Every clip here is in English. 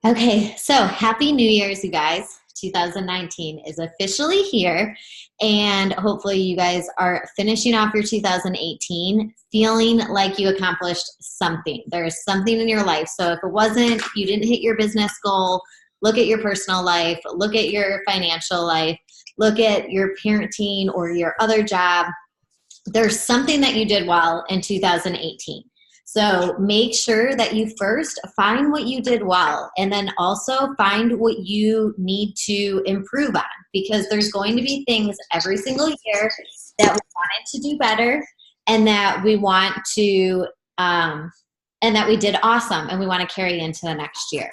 Okay, so happy New Year's, you guys. 2019 is officially here, and hopefully, you guys are finishing off your 2018 feeling like you accomplished something. There's something in your life. So, if it wasn't, you didn't hit your business goal, look at your personal life, look at your financial life, look at your parenting or your other job. There's something that you did well in 2018. So make sure that you first find what you did well and then also find what you need to improve on, because there's going to be things every single year that we wanted to do better and that we want to and that we did awesome and we want to carry into the next year.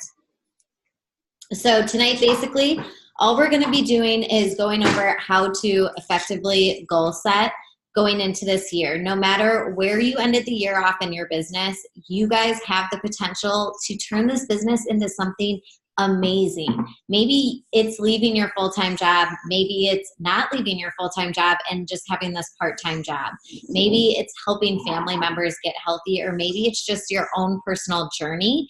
So tonight, basically, all we're going to be doing is going over how to effectively goal set going into this year. No matter where you ended the year off in your business, you guys have the potential to turn this business into something amazing. Maybe it's leaving your full-time job. Maybe it's not leaving your full-time job and just having this part-time job. Maybe it's helping family members get healthy, or maybe it's just your own personal journey.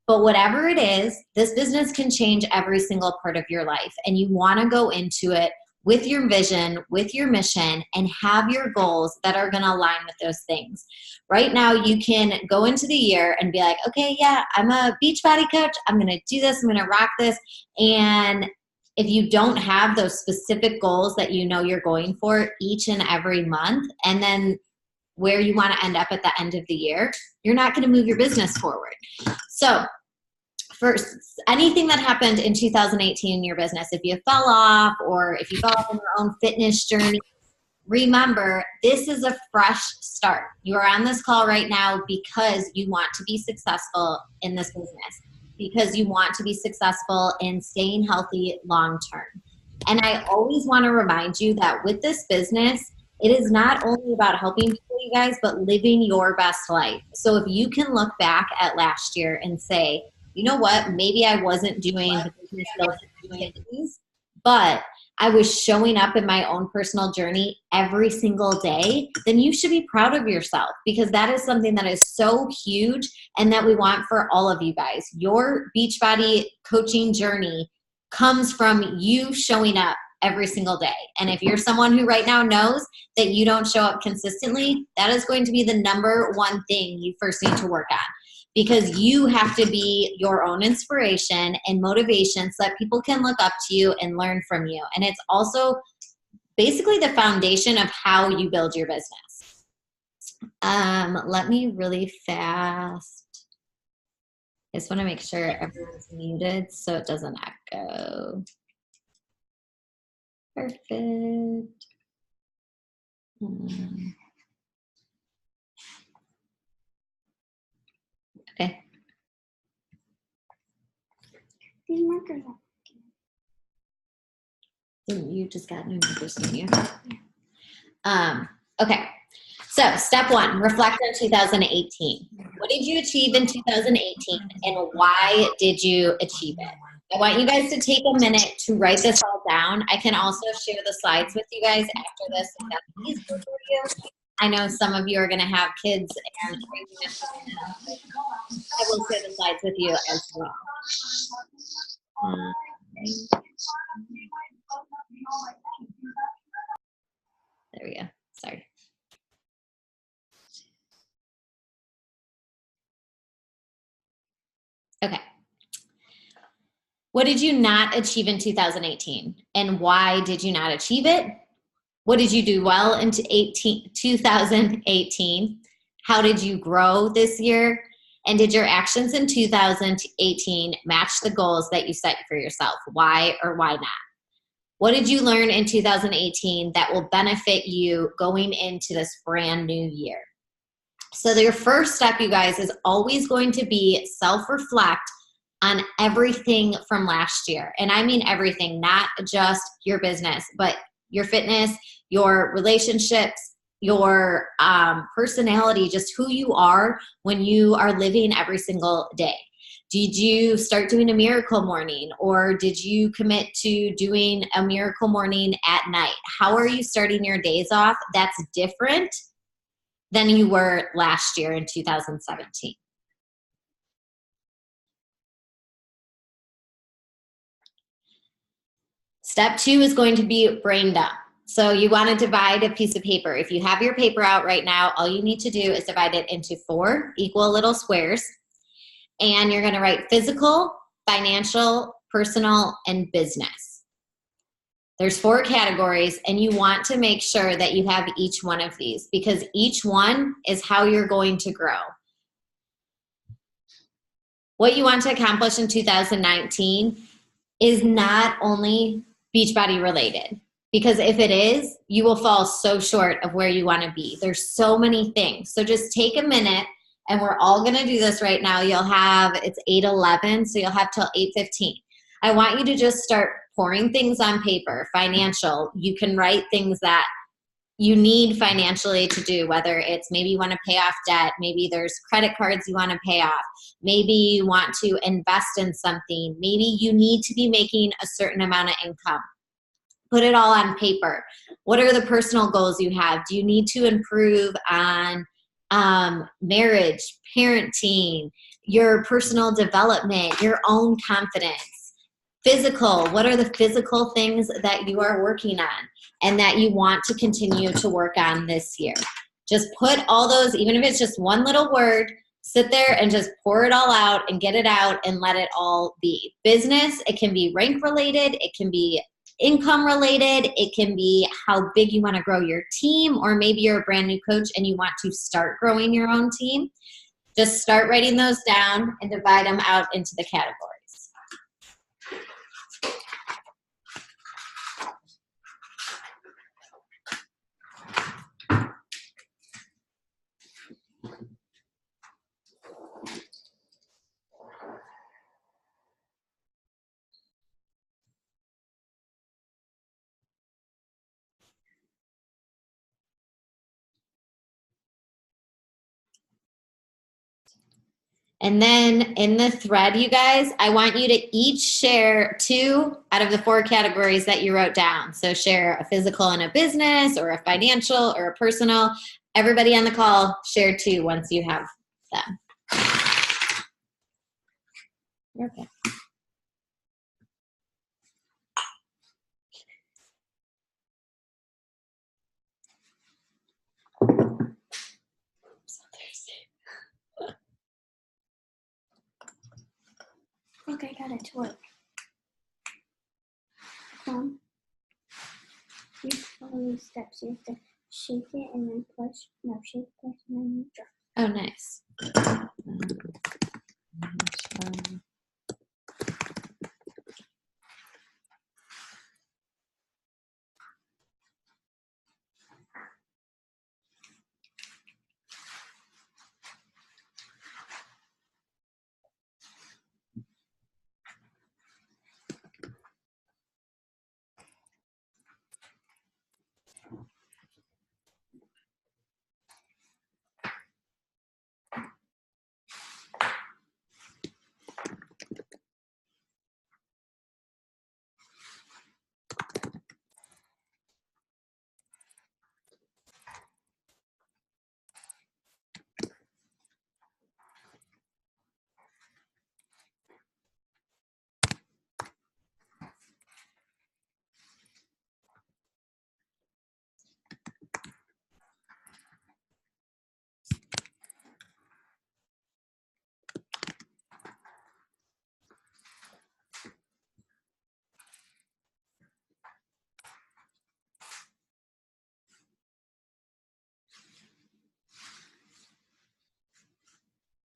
But whatever it is, this business can change every single part of your life. And you want to go into it with your vision, with your mission, and have your goals that are going to align with those things. Right now, you can go into the year and be like, okay, yeah, I'm a Beachbody coach. I'm going to do this. I'm going to rock this. And if you don't have those specific goals that you know you're going for each and every month, and then where you want to end up at the end of the year, you're not going to move your business forward. So first, anything that happened in 2018 in your business, if you fell off or if you fell off on your own fitness journey, remember, this is a fresh start. You are on this call right now because you want to be successful in this business, because you want to be successful in staying healthy long term. And I always want to remind you that with this business, it is not only about helping people, you guys, but living your best life. So if you can look back at last year and say, you know what, maybe I wasn't doing the business growth activities, but I was showing up in my own personal journey every single day, then you should be proud of yourself, because that is something that is so huge and that we want for all of you guys. Your Beachbody coaching journey comes from you showing up every single day. And if you're someone who right now knows that you don't show up consistently, that is going to be the number one thing you first need to work on, because you have to be your own inspiration and motivation so that people can look up to you and learn from you. And it's also basically the foundation of how you build your business. Let me really fast. I just want to make sure everyone's muted so it doesn't echo. Perfect. Okay. These markers are. You just got new markers, didn't you? Okay. So step one, reflect on 2018. What did you achieve in 2018 and why did you achieve it? I want you guys to take a minute to write this all down. I can also share the slides with you guys after this if that's easier for you. I know some of you are going to have kids and I will share the slides with you as well. There we go. Sorry. Okay. What did you not achieve in 2018 and why did you not achieve it? What did you do well in 2018? How did you grow this year? And did your actions in 2018 match the goals that you set for yourself? Why or why not? What did you learn in 2018 that will benefit you going into this brand new year? So your first step, you guys, is always going to be self-reflect on everything from last year. And I mean everything, not just your business, but your fitness, your relationships, your personality, just who you are when you are living every single day. Did you start doing a miracle morning, or did you commit to doing a miracle morning at night? How are you starting your days off that's different than you were last year in 2017? Step 2 is going to be brain dump. So you want to divide a piece of paper. If you have your paper out right now, all you need to do is divide it into 4 equal little squares. And you're going to write physical, financial, personal, and business. There's 4 categories, and you want to make sure that you have each one of these because each one is how you're going to grow. What you want to accomplish in 2019 is not only Beachbody related, because if it is, you will fall so short of where you want to be. There's so many things. So just take a minute, and we're all going to do this right now. You'll have, it's 8:11, so you'll have till 8:15. I want you to just start pouring things on paper. Financial, you can write things that you need financially to do, whether it's maybe you want to pay off debt, maybe there's credit cards you want to pay off, maybe you want to invest in something, maybe you need to be making a certain amount of income. Put it all on paper. What are the personal goals you have? Do you need to improve on marriage, parenting, your personal development, your own confidence? Physical, what are the physical things that you are working on and that you want to continue to work on this year? Just put all those, even if it's just one little word, sit there and just pour it all out and get it out and let it all be. Business, it can be rank related, it can be income related, it can be how big you want to grow your team, or maybe you're a brand new coach and you want to start growing your own team. Just start writing those down and divide them out into the categories. And then in the thread, you guys, I want you to each share 2 out of the 4 categories that you wrote down. So share a physical and a business, or a financial or a personal. Everybody on the call, share 2 once you have them. Okay. Okay, got it to work. You follow these steps. You have to shake it and then push. No, shake, push, and then drop. Oh, nice.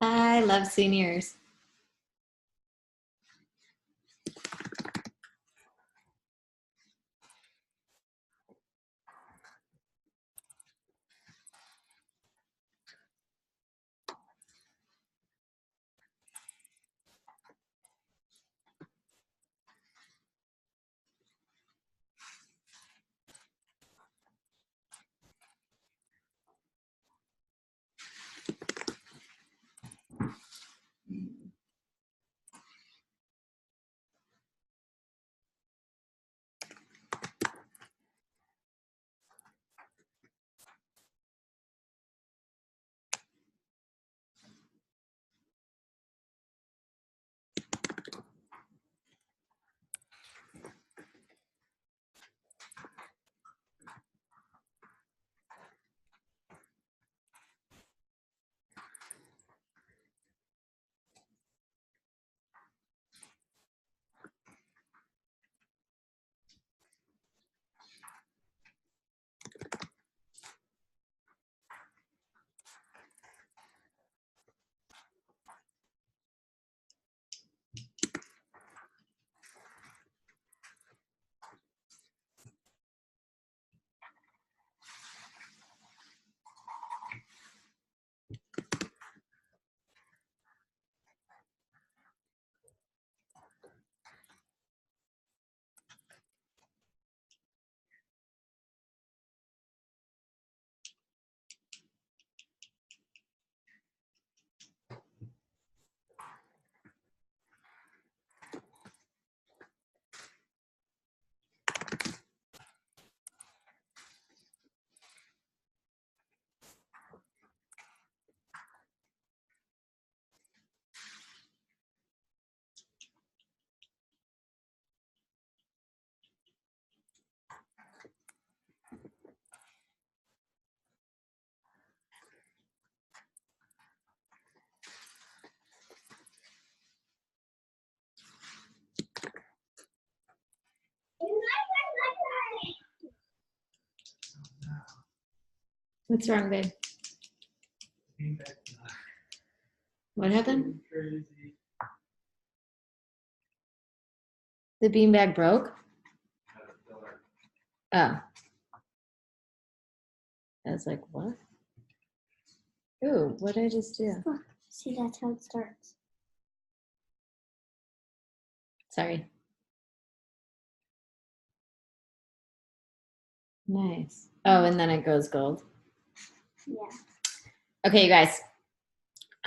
I love seniors. What's wrong, babe? What happened? The beanbag broke? Oh. I was like, what? Ooh, what did I just do? Oh, see, that's how it starts. Sorry. Nice. Oh, and then it goes gold. Yeah. Okay, you guys.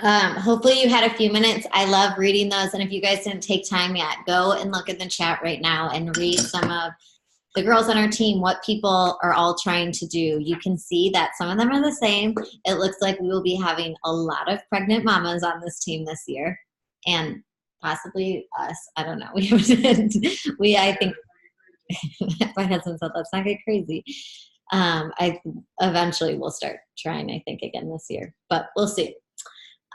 Hopefully you had a few minutes. I love reading those. And if you guys didn't take time yet, go and look in the chat right now and read some of the girls on our team, what people are all trying to do. You can see that some of them are the same. It looks like we will be having a lot of pregnant mamas on this team this year, and possibly us. I don't know. I think my husband said, let's not get crazy. I eventually will start trying, I think, again this year, but we'll see.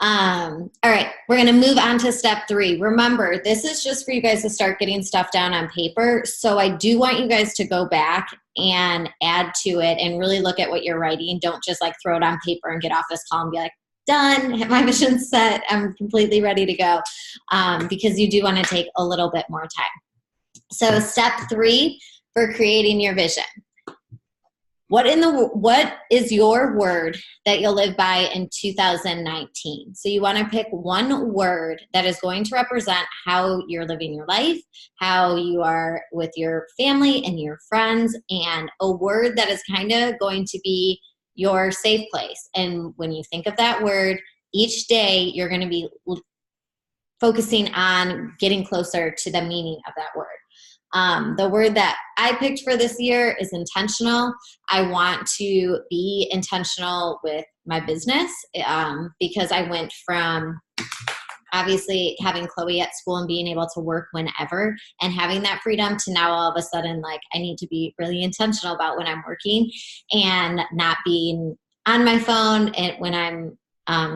All right, we're going to move on to step 3. Remember, this is just for you guys to start getting stuff down on paper. So I do want you guys to go back and add to it and really look at what you're writing. Don't just like throw it on paper and get off this call and be like, done, my vision's set, I'm completely ready to go, because you do want to take a little bit more time. So step 3 for creating your vision. What is your word that you'll live by in 2019? So you want to pick one word that is going to represent how you're living your life, how you are with your family and your friends, and a word that is kind of going to be your safe place. And when you think of that word, each day you're going to be focusing on getting closer to the meaning of that word. The word that I picked for this year is intentional. I want to be intentional with my business, because I went from obviously having Chloe at school and being able to work whenever and having that freedom to now all of a sudden, like, I need to be really intentional about when I'm working and not being on my phone and when I'm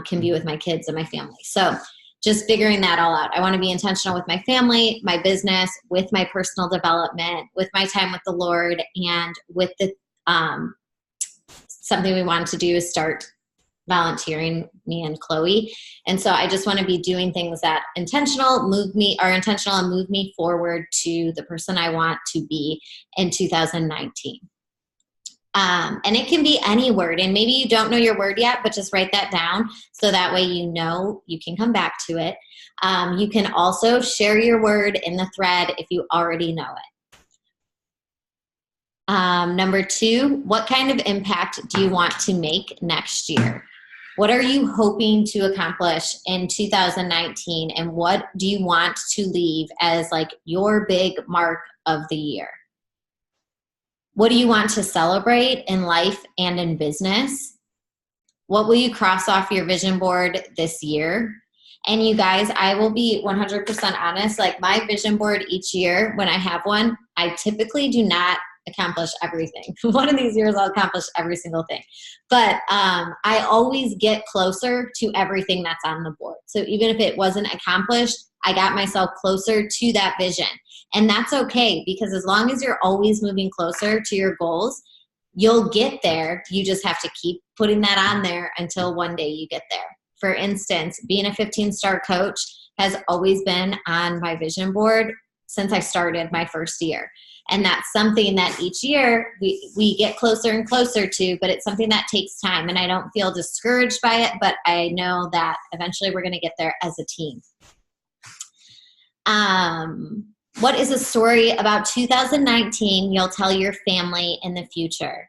can be with my kids and my family. So just figuring that all out. I want to be intentional with my family, my business, with my personal development, with my time with the Lord, and with the something we wanted to do is start volunteering, me and Chloe. And so I just want to be doing things that are intentional and move me forward to the person I want to be in 2019. And it can be any word, and maybe you don't know your word yet, but just write that down so that way you know you can come back to it. You can also share your word in the thread if you already know it. Number 2, what kind of impact do you want to make next year? What are you hoping to accomplish in 2019, and what do you want to leave as like your big mark of the year? What do you want to celebrate in life and in business? What will you cross off your vision board this year? And you guys, I will be 100% honest, like my vision board each year, when I have one, I typically do not accomplish everything. One of these years I'll accomplish every single thing. But I always get closer to everything that's on the board. So even if it wasn't accomplished, I got myself closer to that vision. And that's okay, because as long as you're always moving closer to your goals, you'll get there. You just have to keep putting that on there until one day you get there. For instance, being a 15-star coach has always been on my vision board since I started my first year. And that's something that each year we get closer and closer to, but it's something that takes time. And I don't feel discouraged by it, but I know that eventually we're going to get there as a team. What is a story about 2019 you'll tell your family in the future?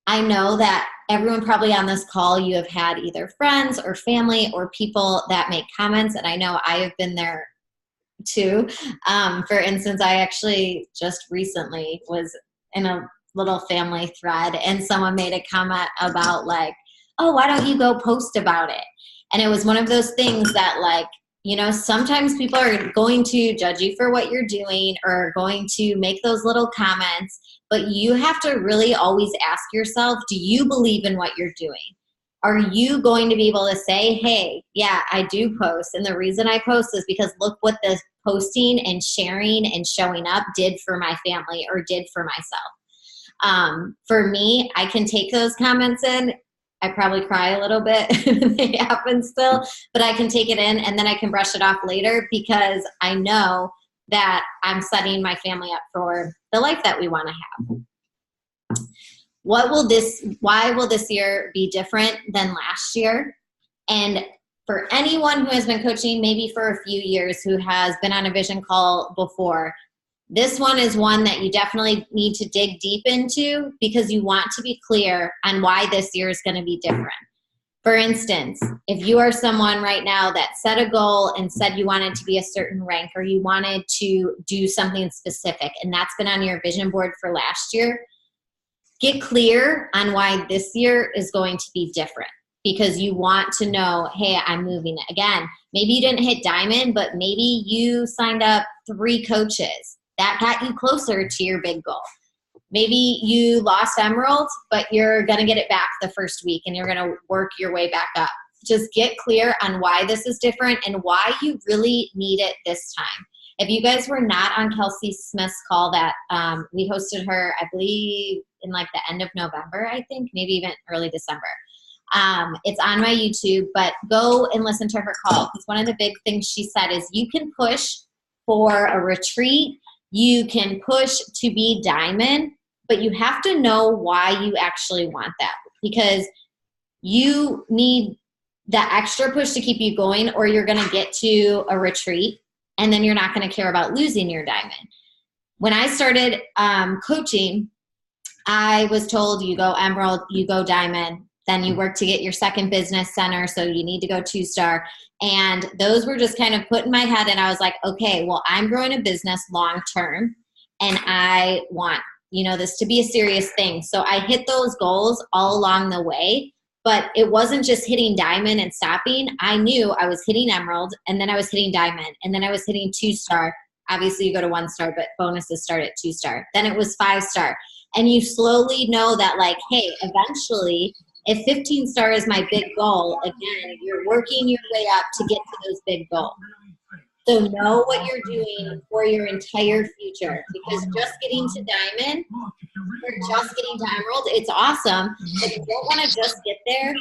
I know that everyone probably on this call, you have had either friends or family or people that make comments, and I know I have been there too. For instance, I actually just recently was in a little family thread, and someone made a comment about like, oh, why don't you go post about it? And it was one of those things that, like, you know, sometimes people are going to judge you for what you're doing or going to make those little comments, but you have to really always ask yourself, do you believe in what you're doing? Are you going to be able to say, hey, yeah, I do post, and the reason I post is because look what the posting and sharing and showing up did for my family or did for myself. For me, I can take those comments in. I probably cry a little bit. They happen still, but I can take it in and then I can brush it off later because I know that I'm setting my family up for the life that we want to have. Why will this year be different than last year? And for anyone who has been coaching maybe for a few years, who has been on a vision call before, this one is one that you definitely need to dig deep into because you want to be clear on why this year is going to be different. For instance, if you are someone right now that set a goal and said you wanted to be a certain rank or you wanted to do something specific and that's been on your vision board for last year, get clear on why this year is going to be different because you want to know, hey, I'm moving it. Again, maybe you didn't hit diamond, but maybe you signed up 3 coaches. That got you closer to your big goal. Maybe you lost emerald, but you're going to get it back the first week and you're going to work your way back up. Just get clear on why this is different and why you really need it this time. If you guys were not on Kelsey Smith's call that we hosted her, I believe in like the end of November, I think, maybe even early December. It's on my YouTube, but go and listen to her call because one of the big things she said is you can push for a retreat. You can push to be diamond, but you have to know why you actually want that because you need that extra push to keep you going or you're going to get to a retreat and then you're not going to care about losing your diamond. When I started coaching, I was told you go emerald, you go diamond, then you work to get your second business center, so you need to go 2-star. And those were just kind of put in my head and I was like, okay, well, I'm growing a business long term and I want, this to be a serious thing. So I hit those goals all along the way, but it wasn't just hitting diamond and stopping. I knew I was hitting emerald and then I was hitting diamond and then I was hitting 2-star. Obviously you go to 1-star, but bonuses start at 2-star. Then it was 5-star. And you slowly know that like, hey, eventually if 15-star is my big goal, again, you're working your way up to get to those big goals. So know what you're doing for your entire future because just getting to diamond or just getting to emerald, it's awesome, but you don't want to just get there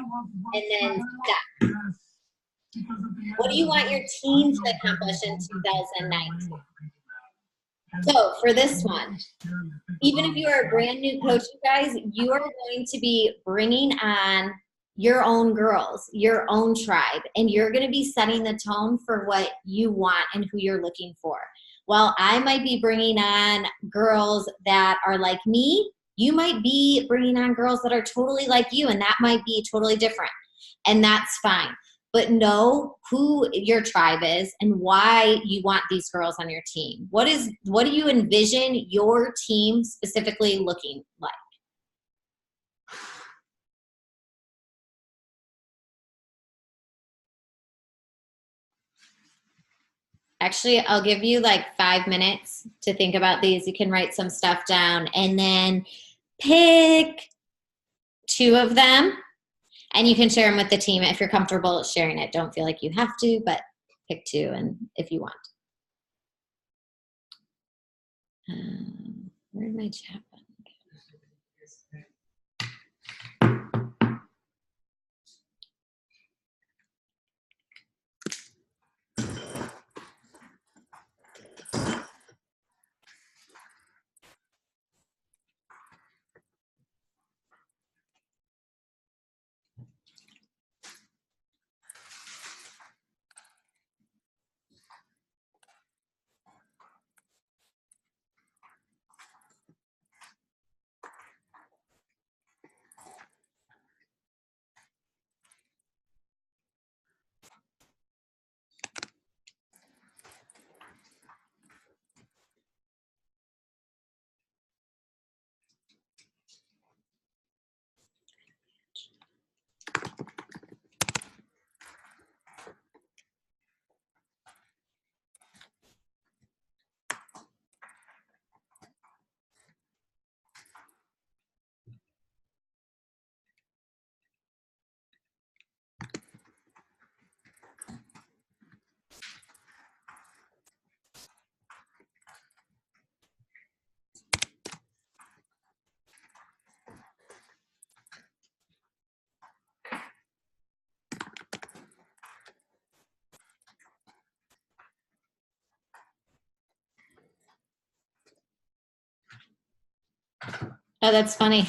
and then stop. What do you want your team to accomplish in 2019? So for this one, even if you are a brand new coach, you guys, you are going to be bringing on your own girls, your own tribe, and you're going to be setting the tone for what you want and who you're looking for. While I might be bringing on girls that are like me, you might be bringing on girls that are totally like you, and that might be totally different, and that's fine. But know who your tribe is and why you want these girls on your team. What do you envision your team specifically looking like? Actually, I'll give you like 5 minutes to think about these. You can write some stuff down and then pick 2 of them. And you can share them with the team if you're comfortable sharing it. Don't feel like you have to, but pick 2 and if you want. Where did my chat button Oh, that's funny.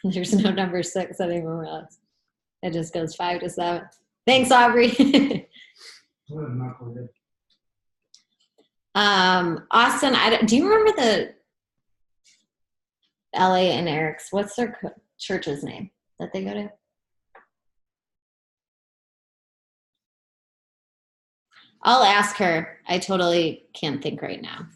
There's no number 6 anymore else. It just goes 5 to 7. Thanks, Aubrey. Austin, do you remember the LA and Eric's? What's their church's name that they go to? I'll ask her. I totally can't think right now.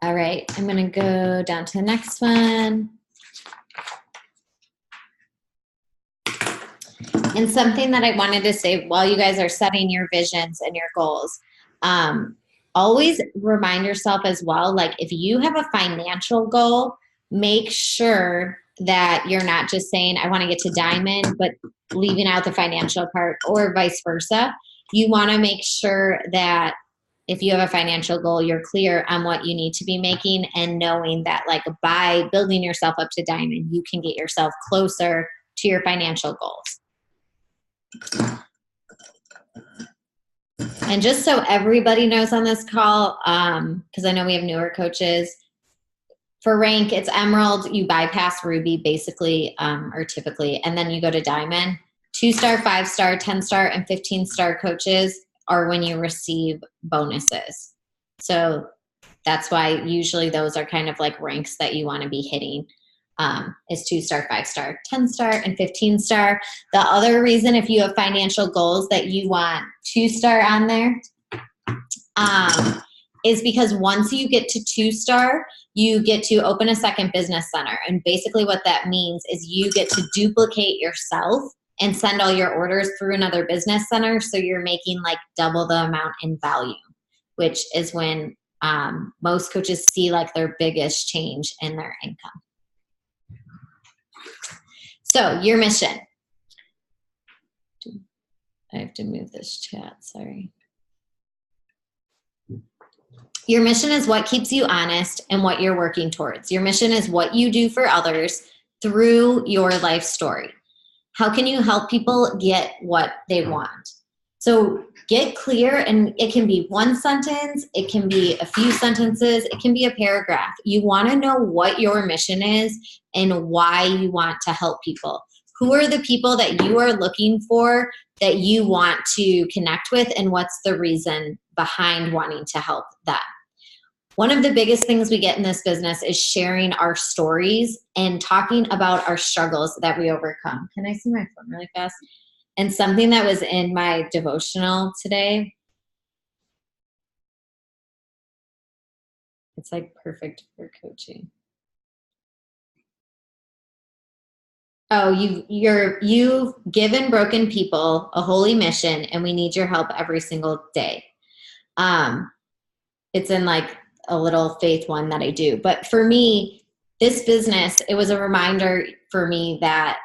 All right, I'm going to go down to the next one. And something that I wanted to say while you guys are setting your visions and your goals, always remind yourself as well, like if you have a financial goal, make sure that you're not just saying, I want to get to diamond, but leaving out the financial part, or vice versa. You want to make sure that if you have a financial goal, you're clear on what you need to be making, and knowing that like by building yourself up to diamond, you can get yourself closer to your financial goals. And just so everybody knows on this call, because I know we have newer coaches, for rank, it's emerald. You bypass ruby basically, or typically, and then you go to diamond. 2-star, 5-star, 10-star, and 15-star coaches are when you receive bonuses. So that's why usually those are kind of like ranks that you want to be hitting. Is 2-star, 5-star, 10-star, and 15-star. The other reason, if you have financial goals, that you want 2-star on there, is because once you get to 2-star, you get to open a second business center. And basically what that means is you get to duplicate yourself and send all your orders through another business center. So you're making like double the amount in value, which is when most coaches see like their biggest change in their income. So your mission. I have to move this chat, sorry. Your mission is what keeps you honest and what you're working towards. Your mission is what you do for others through your life story? How can you help people get what they want? So get clear, and it can be one sentence, it can be a few sentences, it can be a paragraph. You want to know what your mission is and why you want to help people. Who are the people that you are looking for that you want to connect with, and what's the reason behind wanting to help them? One of the biggest things we get in this business is sharing our stories and talking about our struggles that we overcome. Can I see my phone really fast? And something that was in my devotional today, it's like perfect for coaching. Oh, you've given broken people a holy mission, and we need your help every single day. It's in like a little faith one that I do. But for me, this business, it was a reminder for me that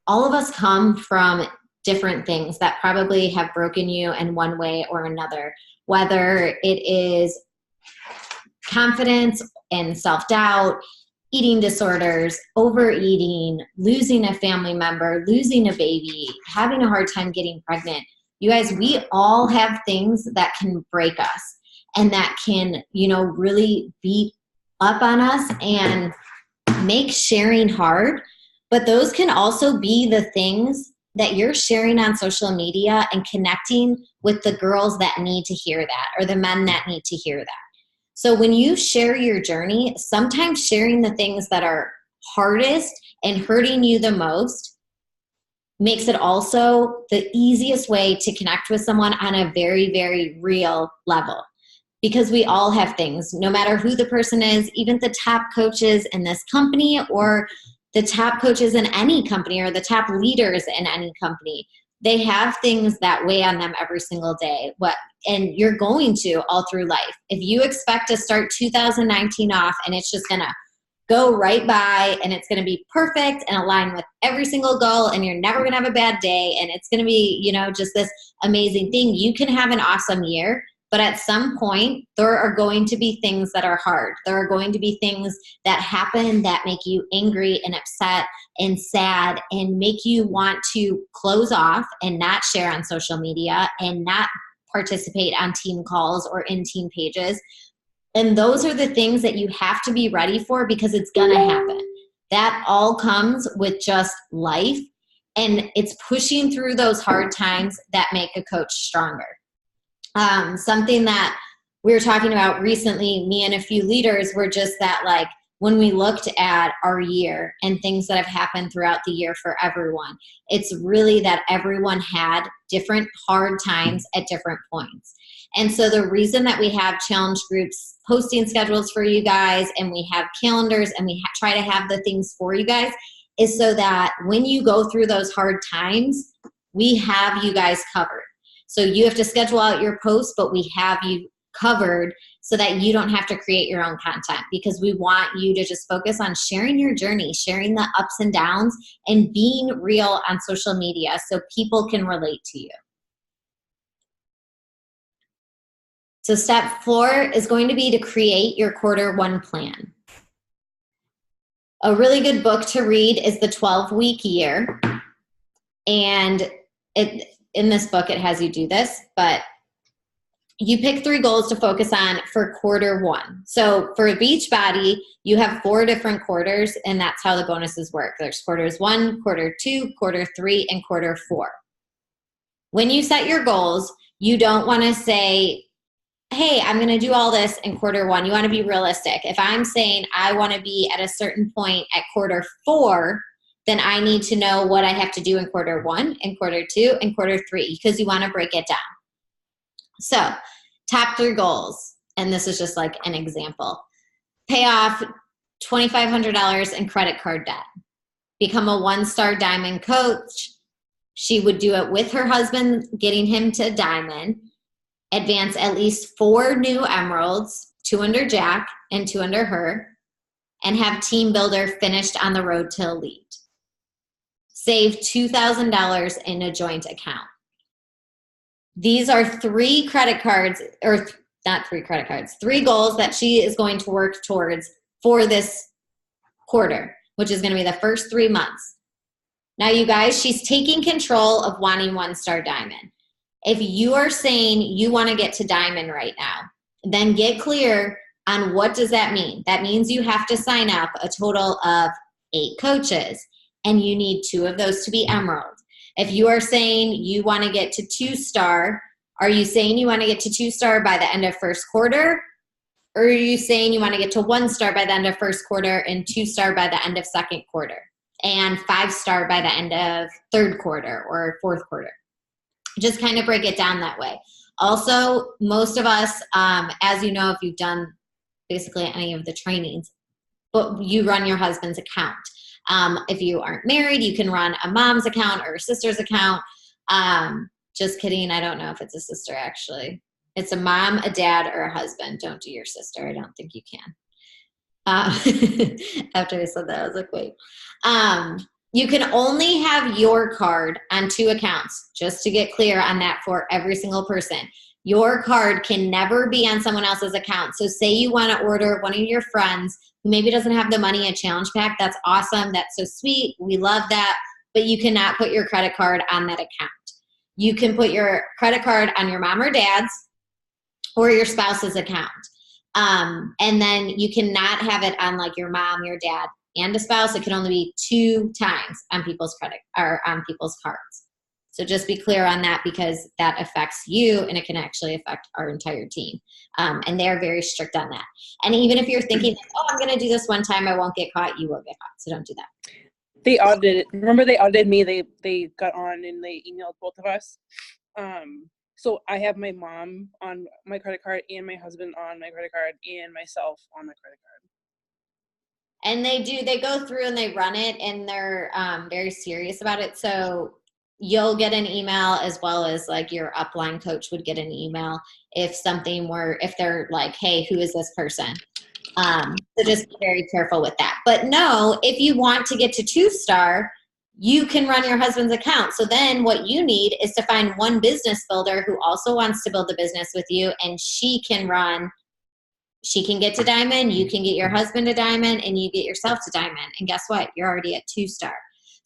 all of us come from different things that probably have broken you in one way or another, whether it is confidence and self-doubt, eating disorders, overeating, losing a family member, losing a baby, having a hard time getting pregnant. You guys, we all have things that can break us and that can, really beat up on us and make sharing hard. But those can also be the things that you're sharing on social media and connecting with the girls that need to hear that, or the men that need to hear that. So when you share your journey, sometimes sharing the things that are hardest and hurting you the most makes it also the easiest way to connect with someone on a very, very real level. Because we all have things, no matter who the person is, even the top coaches in this company, or the top coaches in any company, or the top leaders in any company, they have things that weigh on them every single day. And you're going to all through life. If you expect to start 2019 off and it's just gonna go right by and it's gonna be perfect and align with every single goal and you're never gonna have a bad day and it's gonna be, just this amazing thing, you can have an awesome year. But at some point, there are going to be things that are hard. There are going to be things that happen that make you angry and upset and sad and make you want to close off and not share on social media and not participate on team calls or in team pages. And those are the things that you have to be ready for, because it's going to happen. That all comes with just life. And it's pushing through those hard times that make a coach stronger. Something that we were talking about recently, me and a few leaders, were just that, like, when we looked at our year and things that have happened throughout the year for everyone, it's really that everyone had different hard times at different points. And so the reason that we have challenge groups posting schedules for you guys, and we have calendars, and we try to have the things for you guys, is so that when you go through those hard times, we have you guys covered. So you have to schedule out your posts, but we have you covered so that you don't have to create your own content, because we want you to just focus on sharing your journey, sharing the ups and downs, and being real on social media so people can relate to you. So step 4 is going to be to create your quarter 1 plan. A really good book to read is The 12-Week Year. And in this book, it has you do this, but you pick 3 goals to focus on for quarter 1. So for Beachbody, you have 4 different quarters, and that's how the bonuses work. There's quarters 1, quarter 2, quarter 3, and quarter 4. When you set your goals, you don't want to say, hey, I'm going to do all this in quarter 1. You want to be realistic. If I'm saying I want to be at a certain point at quarter 4, then I need to know what I have to do in quarter 1 and quarter 2 and quarter 3, because you want to break it down. So top 3 goals, and this is just like an example. Pay off $2,500 in credit card debt. Become a 1-star diamond coach. She would do it with her husband, getting him to diamond. Advance at least 4 new emeralds, 2 under Jack and 2 under her, and have Team Builder finished on the road to elite. Save $2,000 in a joint account. These are 3 credit cards, or not 3 credit cards, 3 goals that she is going to work towards for this quarter. which is going to be the first 3 months. Now, you guys, she's taking control of wanting 1-star diamond. If you are saying you want to get to diamond right now, then get clear on what does that mean. That means you have to sign up a total of 8 coaches, and you need 2 of those to be emerald. If you are saying you want to get to 2-star, are you saying you want to get to 2-star by the end of first quarter? Or are you saying you want to get to 1-star by the end of first quarter and 2-star by the end of second quarter and 5-star by the end of third quarter or fourth quarter? Just kind of break it down that way. Also, most of us, as you know, if you've done basically any of the trainings, but you run your husband's account. If you aren't married, you can run a mom's account or a sister's account. Just kidding. I don't know if it's a sister, actually. It's a mom, a dad, or a husband. Don't do your sister. I don't think you can. After I said that, I was like, wait. You can only have your card on 2 accounts, just to get clear on that for every single person. Your card can never be on someone else's account. So say you want to order one of your friends who maybe doesn't have the money, a challenge pack. That's awesome. That's so sweet. We love that. But you cannot put your credit card on that account. You can put your credit card on your mom or dad's or your spouse's account. And then you cannot have it on like your mom, your dad, and a spouse. It can only be 2 times on people's credit or on people's cards. So just be clear on that, because that affects you and it can actually affect our entire team. And they're very strict on that. And even if you're thinking, oh, I'm going to do this one time, I won't get caught, you will get caught. So don't do that. They audited. Remember, they audited me. They got on and they emailed both of us. So I have my mom on my credit card and my husband on my credit card and myself on my credit card. And they go through and they run it, and they're very serious about it. So you'll get an email, as well as like your upline coach would get an email if they're like, hey, who is this person? So just be very careful with that. But no, if you want to get to 2-star, you can run your husband's account. So then what you need is to find one business builder who also wants to build a business with you, and she can get to diamond, you can get your husband to diamond, and you get yourself to diamond. And guess what? You're already at 2-star.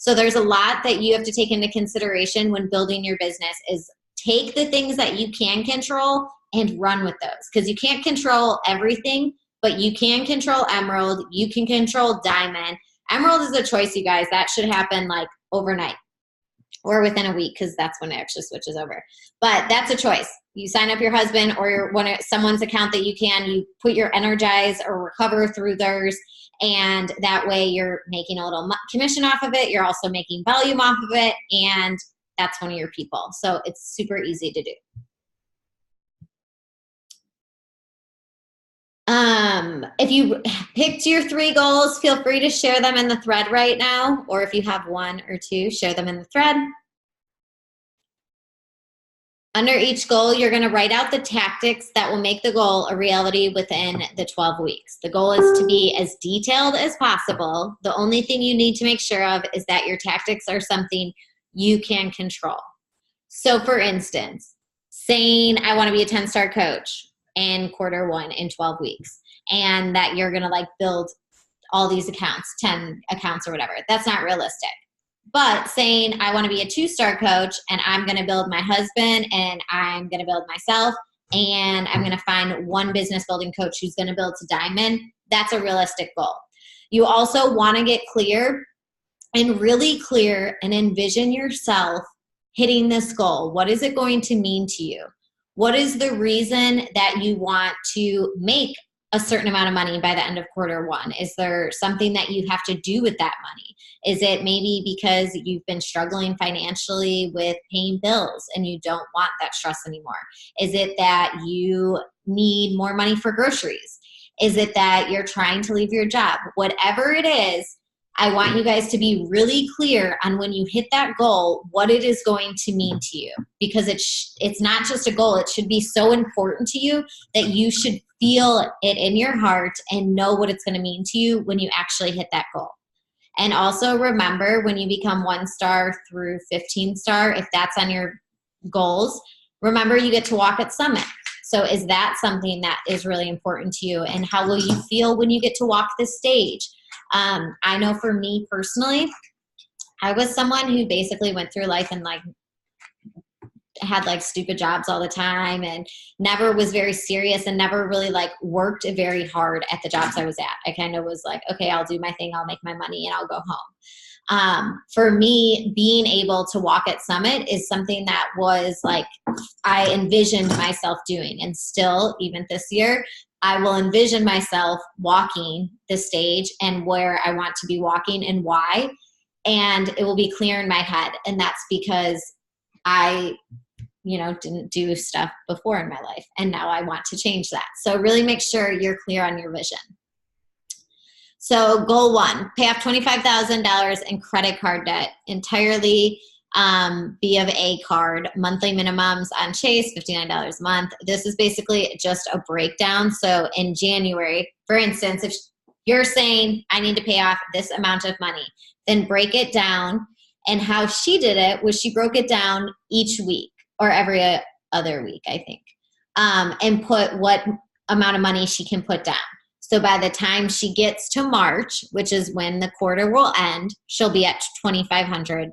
So there's a lot that you have to take into consideration when building your business. Is take the things that you can control and run with those, because you can't control everything, but you can control emerald, you can control diamond. Emerald is a choice, you guys. That should happen like overnight or within a week, because that's when it actually switches over. But that's a choice. You sign up your husband or someone's account that you put your Energize or Recover through theirs, and that way you're making a little commission off of it. You're also making volume off of it, and that's one of your people. So it's super easy to do. If you picked your 3 goals, feel free to share them in the thread right now, or if you have 1 or 2, share them in the thread. Under each goal, you're going to write out the tactics that will make the goal a reality within the 12 weeks. The goal is to be as detailed as possible. The only thing you need to make sure of is that your tactics are something you can control. So for instance, saying I want to be a 10-star coach in quarter 1 in 12 weeks, and that you're going to like build all these accounts, 10 accounts or whatever. That's not realistic. But saying I want to be a 2-star coach, and I'm going to build my husband, and I'm going to build myself, and I'm going to find one business building coach who's going to build to diamond, that's a realistic goal. You also want to get clear and really clear and envision yourself hitting this goal. What is it going to mean to you? What is the reason that you want to make a certain amount of money by the end of quarter 1? Is there something that you have to do with that money? Is it maybe because you've been struggling financially with paying bills and you don't want that stress anymore? Is it that you need more money for groceries? Is it that you're trying to leave your job? Whatever it is, I want you guys to be really clear on when you hit that goal, what it is going to mean to you. Because it's not just a goal. It should be so important to you that you should feel it in your heart and know what it's going to mean to you when you actually hit that goal. And also remember, when you become 1-star through 15-star, if that's on your goals, remember you get to walk at Summit. So is that something that is really important to you? And how will you feel when you get to walk this stage? I know for me personally, I was someone who basically went through life and like had like stupid jobs all the time and never was very serious and never really like worked very hard at the jobs I was at. I kind of was like, okay, I'll do my thing, I'll make my money, and I'll go home. For me, being able to walk at Summit is something that was like I envisioned myself doing, and still, even this year, I will envision myself walking the stage and where I want to be walking and why, and it will be clear in my head. And that's because I didn't do stuff before in my life, and now I want to change that. So really make sure you're clear on your vision. So goal 1, pay off $25,000 in credit card debt entirely. B of A card, monthly minimums on Chase, $59 a month. This is basically just a breakdown. So in January, for instance, if you're saying I need to pay off this amount of money, then break it down. And how she did it was she broke it down each week or every other week, I think, and put what amount of money she can put down. So by the time she gets to March, which is when the quarter will end, she'll be at $2,500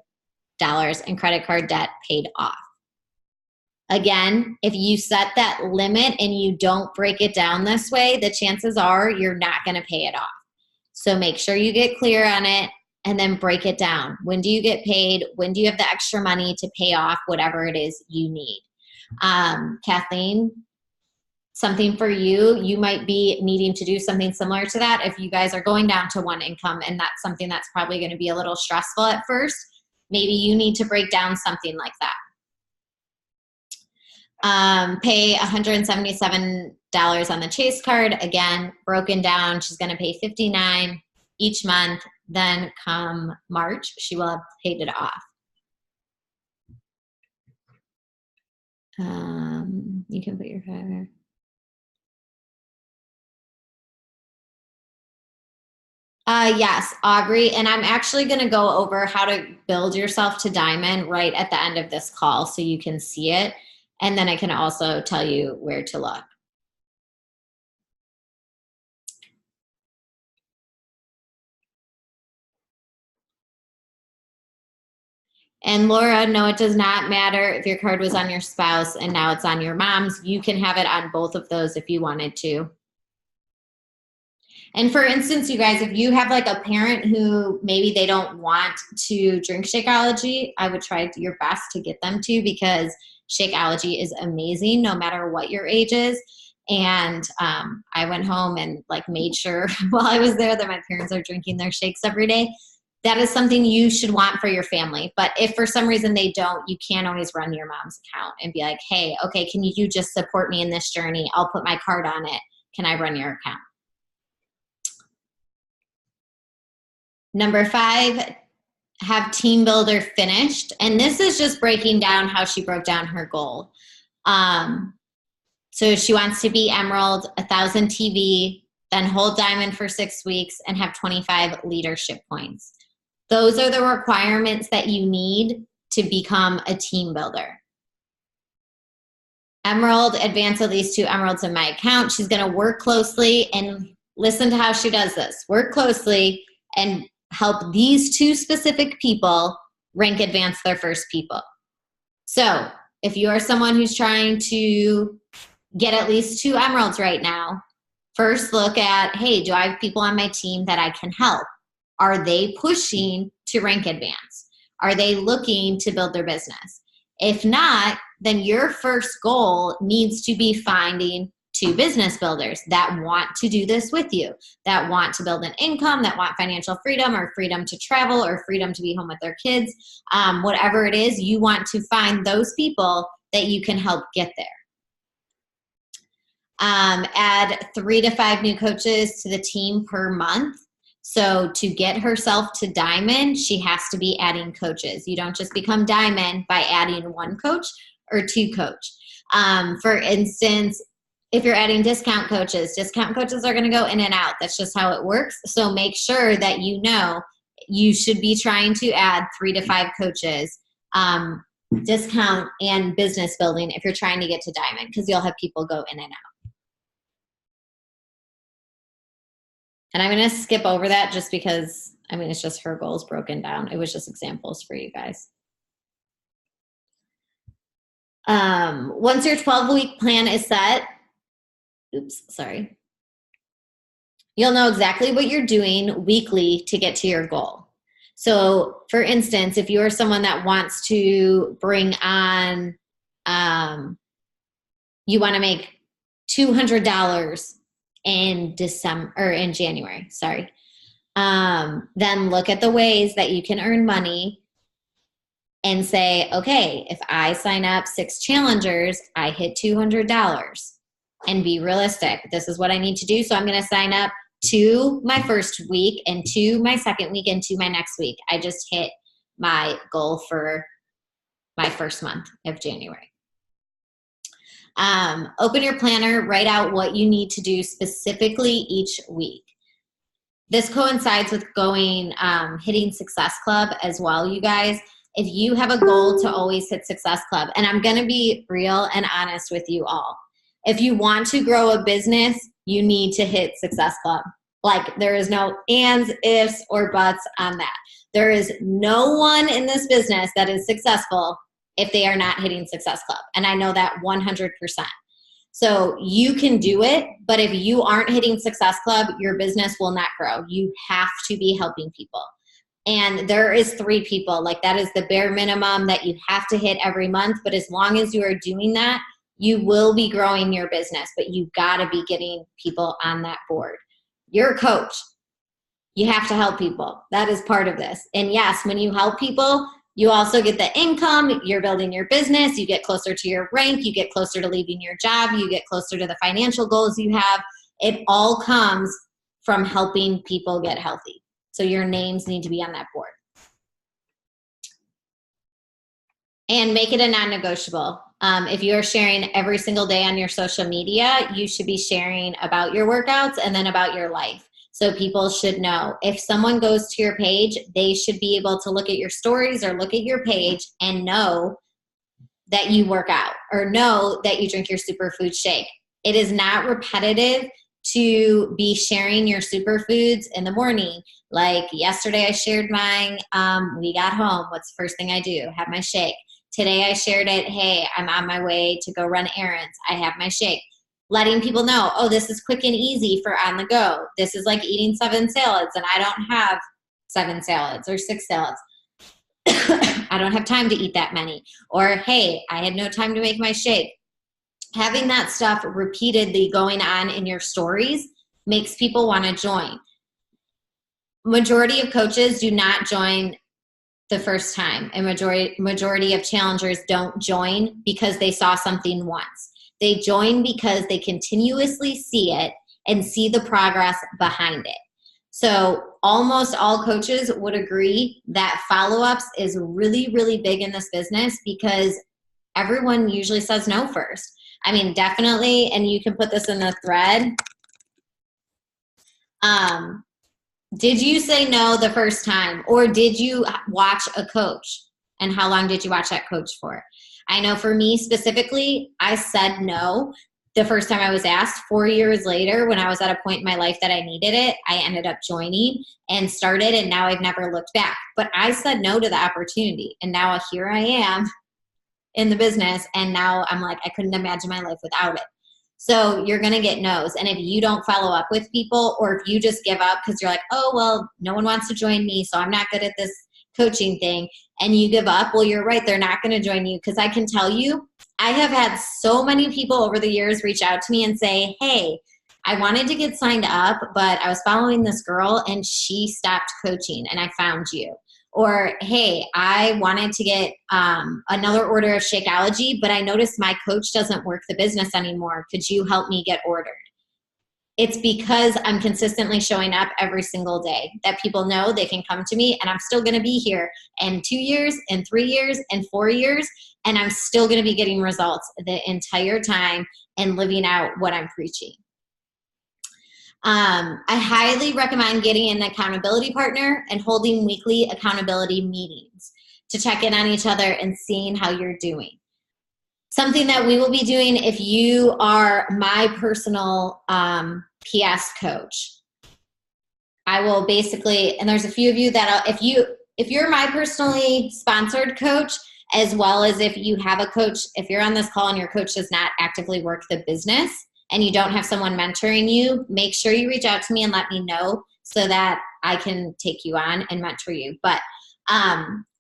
in credit card debt paid off. Again, if you set that limit and you don't break it down this way, the chances are you're not going to pay it off. So make sure you get clear on it and then break it down. When do you get paid? When do you have the extra money to pay off whatever it is you need? Kathleen, something for you, you might be needing to do something similar to that if you guys are going down to one income, and that's something that's probably going to be a little stressful at first. Maybe you need to break down something like that. Pay $177 on the Chase card. Again, broken down, she's going to pay $59 each month. Then come March, she will have paid it off. You can put your finger. Yes, Aubrey, and I'm actually going to go over how to build yourself to diamond right at the end of this call so you can see it, and then I can also tell you where to look. And Laura, no, it does not matter if your card was on your spouse and now it's on your mom's. You can have it on both of those if you wanted to. And for instance, you guys, if you have like a parent who maybe they don't want to drink Shakeology, I would try your best to get them to, because Shakeology is amazing no matter what your age is. And I went home and like made sure while I was there that my parents are drinking their shakes every day. That is something you should want for your family. But if for some reason they don't, you can always run your mom's account and be like, hey, okay, can you just support me in this journey? I'll put my card on it. Can I run your account? Number 5, have Team Builder finished. And this is just breaking down how she broke down her goal. So she wants to be Emerald, 1,000 TV, then hold Diamond for 6 weeks and have 25 leadership points. Those are the requirements that you need to become a team builder. Emerald, advance at least 2 emeralds in my account. She's going to work closely, and listen to how she does this. Work closely and help these 2 specific people rank advance their first people. So if you are someone who's trying to get at least 2 emeralds right now, first look at, hey, do I have people on my team that I can help? Are they pushing to rank advance? Are they looking to build their business? If not, then your first goal needs to be finding 2 business builders that want to do this with you, that want to build an income, that want financial freedom or freedom to travel or freedom to be home with their kids. Whatever it is, you want to find those people that you can help get there. Add 3 to 5 new coaches to the team per month. So to get herself to Diamond, she has to be adding coaches. You don't just become Diamond by adding 1 coach or 2 coach. For instance, if you're adding discount coaches are going to go in and out. That's just how it works. So make sure that you know you should be trying to add 3 to 5 coaches, discount and business building if you're trying to get to Diamond, because you'll have people go in and out. And I'm going to skip over that just because, I mean, it's just her goals broken down. It was just examples for you guys. Once your 12-week plan is set, you'll know exactly what you're doing weekly to get to your goal. So for instance, if you're someone that wants to bring on, you want to make $200 in January, then look at the ways that you can earn money and say, okay, if I sign up 6 challengers, I hit $200, and be realistic. This is what I need to do. So I'm going to sign up to my first week and to my second week and to my next week. I just hit my goal for my first month of January. Open your planner, write out what you need to do specifically each week. This coincides with hitting Success Club as well, you guys. If you have a goal to always hit Success Club, and I'm going to be real and honest with you all. If you want to grow a business, you need to hit Success Club. Like, there is no ands, ifs, or buts on that. There is no one in this business that is successful if they are not hitting Success Club. And I know that 100%. So you can do it, but if you aren't hitting Success Club, your business will not grow. You have to be helping people. And there is 3 people. Like, that is the bare minimum that you have to hit every month. But as long as you are doing that, you will be growing your business, but you got to be getting people on that board. You're a coach. You have to help people. That is part of this. And yes, when you help people, you also get the income. You're building your business. You get closer to your rank. You get closer to leaving your job. You get closer to the financial goals you have. It all comes from helping people get healthy. So your names need to be on that board. And make it a non-negotiable. If you're sharing every single day on your social media, you should be sharing about your workouts and then about your life. So people should know. If someone goes to your page, they should be able to look at your stories or look at your page and know that you work out or know that you drink your superfood shake. It is not repetitive to be sharing your superfoods in the morning. Like yesterday I shared mine. We got home. What's the first thing I do? Have my shake. Today I shared it. Hey, I'm on my way to go run errands. I have my shake. Letting people know, oh, this is quick and easy for on the go. This is like eating 7 salads and I don't have 7 salads or 6 salads. I don't have time to eat that many. Or, hey, I had no time to make my shake. Having that stuff repeatedly going on in your stories makes people want to join. Majority of coaches do not join the first time. And majority of challengers don't join because they saw something once. They join because they continuously see it and see the progress behind it. So almost all coaches would agree that follow-ups is really, really big in this business because everyone usually says no first. I mean, definitely, and you can put this in the thread. Did you say no the first time, or did you watch a coach? And how long did you watch that coach for? I know for me specifically, I said no the first time I was asked. 4 years later, when I was at a point in my life that I needed it, I ended up joining and started, and now I've never looked back. But I said no to the opportunity, and now here I am in the business, and now I'm like, I couldn't imagine my life without it. So you're going to get no's. And if you don't follow up with people, or if you just give up because you're like, oh, well, no one wants to join me, so I'm not good at this coaching thing, and you give up, well, you're right. They're not going to join you. Because I can tell you, I have had so many people over the years reach out to me and say, hey, I wanted to get signed up, but I was following this girl and she stopped coaching and I found you. Or, hey, I wanted to get another order of Shakeology, but I noticed my coach doesn't work the business anymore. Could you help me get ordered? It's because I'm consistently showing up every single day that people know they can come to me, and I'm still going to be here in 2 years, in 3 years, in 4 years, and I'm still going to be getting results the entire time and living out what I'm preaching. I highly recommend getting an accountability partner and holding weekly accountability meetings to check in on each other and seeing how you're doing. Something that we will be doing if you are my personal PS coach. I will basically, and there's a few of you that if you're my personally sponsored coach, as well as if you have a coach, if you're on this call and your coach does not actively work the business and you don't have someone mentoring you, make sure you reach out to me and let me know so that I can take you on and mentor you. But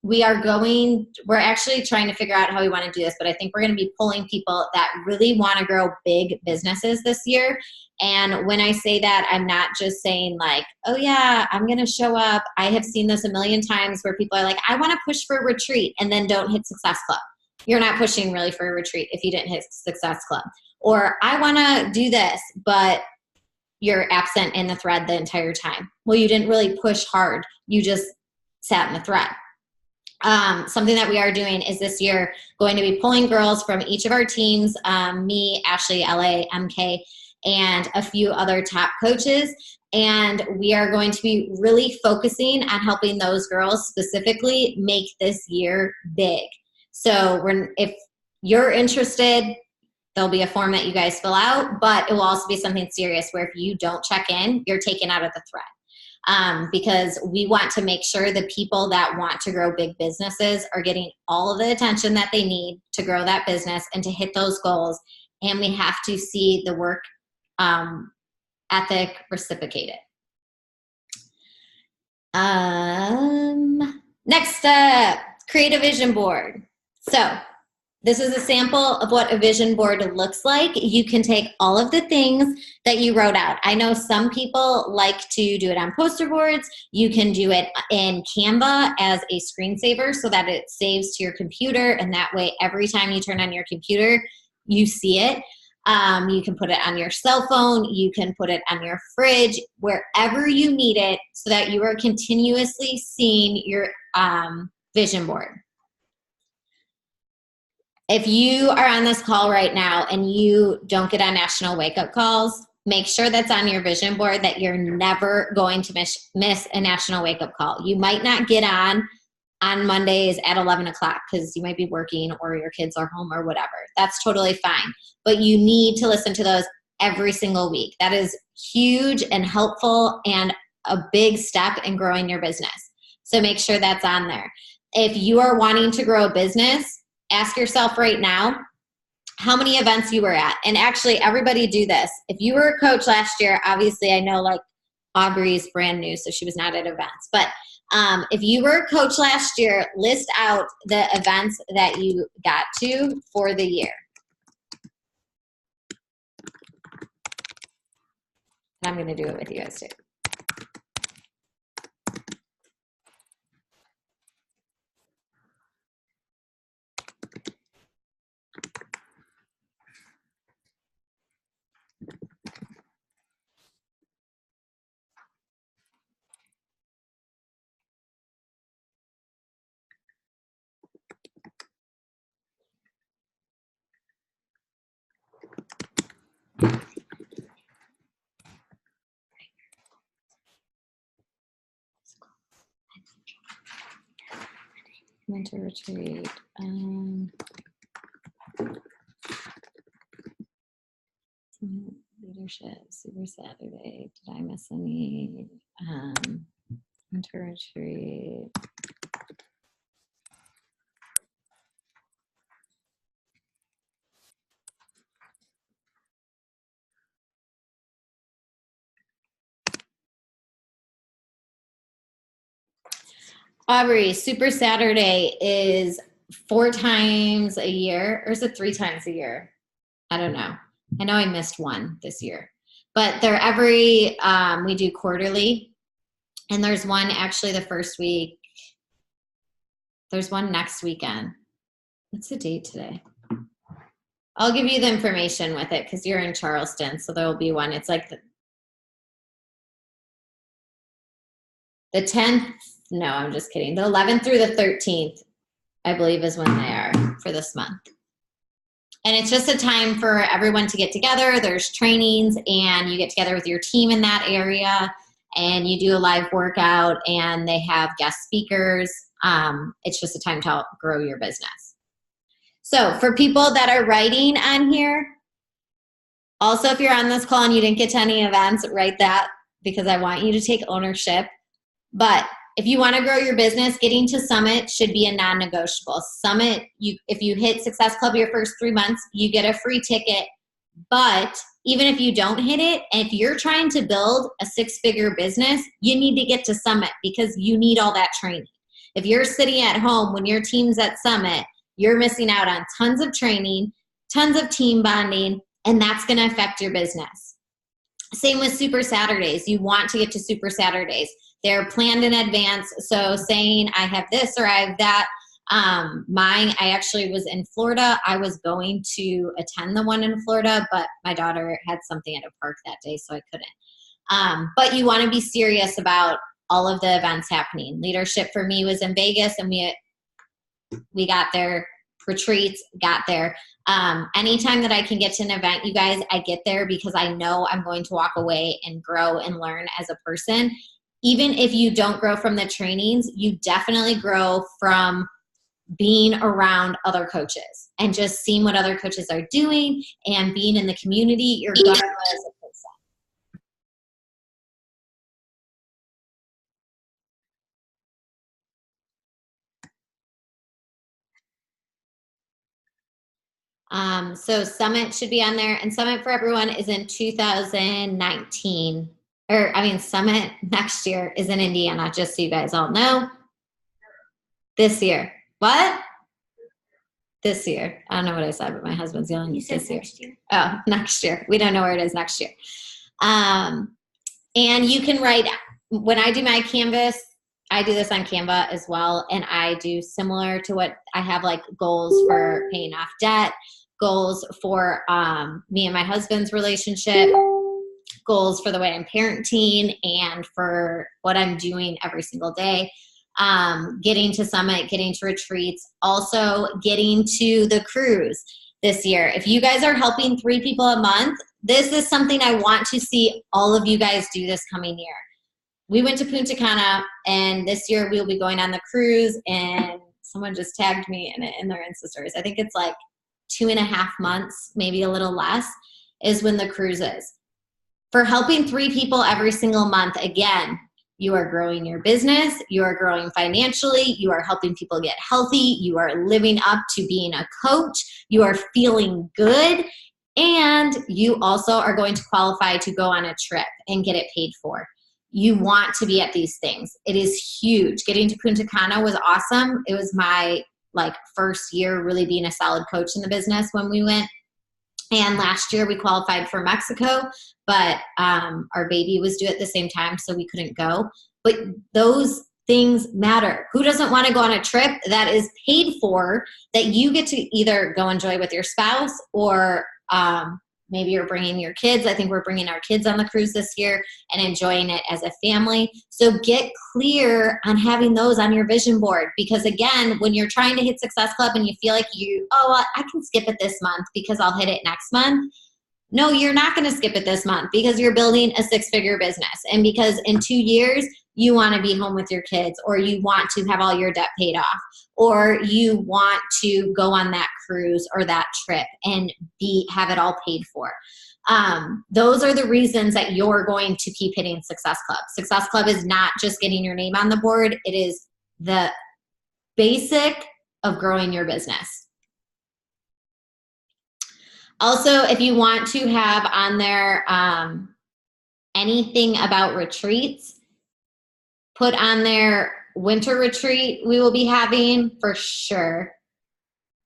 we're actually trying to figure out how we want to do this, but I think we're going to be pulling people that really want to grow big businesses this year. And when I say that, I'm not just saying like, oh yeah, I'm going to show up. I have seen this a million times where people are like, I want to push for a retreat and then don't hit Success Club. You're not pushing really for a retreat if you didn't hit Success Club. Or I want to do this, but you're absent in the thread the entire time. Well, you didn't really push hard. You just sat in the thread. Something that we are doing is this year going to be pulling girls from each of our teams, me, Ashley, LA, MK, and a few other top coaches. And we are going to be really focusing on helping those girls specifically make this year big. So if you're interested, there'll be a form that you guys fill out, but it will also be something serious where if you don't check in, you're taken out of the thread. Because we want to make sure the people that want to grow big businesses are getting all of the attention that they need to grow that business and to hit those goals. And we have to see the work ethic reciprocated. Next up, create a vision board. So this is a sample of what a vision board looks like. You can take all of the things that you wrote out. I know some people like to do it on poster boards. You can do it in Canva as a screensaver so that it saves to your computer, and that way every time you turn on your computer, you see it. You can put it on your cell phone. You can put it on your fridge, wherever you need it so that you are continuously seeing your vision board. If you are on this call right now and you don't get on national wake-up calls, make sure that's on your vision board that you're never going to miss a national wake-up call. You might not get on Mondays at 11 o'clock because you might be working or your kids are home or whatever. That's totally fine. But you need to listen to those every single week. That is huge and helpful and a big step in growing your business. So make sure that's on there. If you are wanting to grow a business, ask yourself right now how many events you were at. And actually, everybody do this. If you were a coach last year, obviously I know like Aubrey's brand new, so she was not at events. But if you were a coach last year, list out the events that you got to for the year. And I'm going to do it with you guys too. Winter retreat. Leadership, Super Saturday. Did I miss any? Winter retreat. Aubrey, Super Saturday is 4 times a year, or is it 3 times a year? I don't know. I know I missed one this year, but they're we do quarterly, and there's one actually the first week. There's one next weekend. What's the date today? I'll give you the information with it because you're in Charleston, so there will be one. It's like the 10th. No, I'm just kidding. The 11th through the 13th, I believe, is when they are for this month. And it's just a time for everyone to get together. There's trainings, and you get together with your team in that area, and you do a live workout, and they have guest speakers. It's just a time to help grow your business. So for people that are writing on here, also if you're on this call and you didn't get to any events, write that because I want you to take ownership. But if you want to grow your business, getting to Summit should be a non-negotiable. Summit, if you hit Success Club your first 3 months, you get a free ticket. But even if you don't hit it, if you're trying to build a 6-figure business, you need to get to Summit because you need all that training. If you're sitting at home when your team's at Summit, you're missing out on tons of training, tons of team bonding, and that's going to affect your business. Same with Super Saturdays. You want to get to Super Saturdays. They're planned in advance. So saying I have this or I have that. I actually was in Florida. I was going to attend the one in Florida, but my daughter had something at a park that day, so I couldn't. But you want to be serious about all of the events happening. Leadership for me was in Vegas, and we got there. Retreats, got there. Anytime that I can get to an event, you guys, I get there because I know I'm going to walk away and grow and learn as a person. Even if you don't grow from the trainings, you definitely grow from being around other coaches and just seeing what other coaches are doing and being in the community. You're going to grow as a person. So Summit should be on there, and Summit for Everyone is in 2019. Summit next year is in Indiana, just so you guys all know. This year. What? This year. I don't know what I said, but my husband's yelling this year. Oh, next year. We don't know where it is next year. And you can write, when I do my Canvas, I do this on Canva as well, and I do similar to what I have, like goals for paying off debt, goals for me and my husband's relationship, goals for the way I'm parenting, and for what I'm doing every single day. Getting to Summit, getting to retreats, also getting to the cruise this year. If you guys are helping 3 people a month, this is something I want to see all of you guys do this coming year. We went to Punta Cana, and this year we'll be going on the cruise, and someone just tagged me in their Insta stories. I think it's like 2.5 months, maybe a little less, is when the cruise is. For helping 3 people every single month, again, you are growing your business, you are growing financially, you are helping people get healthy, you are living up to being a coach, you are feeling good, and you also are going to qualify to go on a trip and get it paid for. You want to be at these things. It is huge. Getting to Punta Cana was awesome. It was my first year really being a solid coach in the business when we went. And last year we qualified for Mexico, but our baby was due at the same time, so we couldn't go. But those things matter. Who doesn't want to go on a trip that is paid for, that you get to either go enjoy with your spouse, or maybe you're bringing your kids. I think we're bringing our kids on the cruise this year and enjoying it as a family. So get clear on having those on your vision board, because again, when you're trying to hit Success Club and you feel like I can skip it this month because I'll hit it next month. No, you're not going to skip it this month because you're building a 6-figure business, and because in 2 years you want to be home with your kids, or you want to have all your debt paid off, or you want to go on that cruise or that trip and have it all paid for. Those are the reasons that you're going to keep hitting Success Club. Success Club is not just getting your name on the board. It is the basic of growing your business. Also, if you want to have on there anything about retreats, put on there winter retreat we will be having for sure.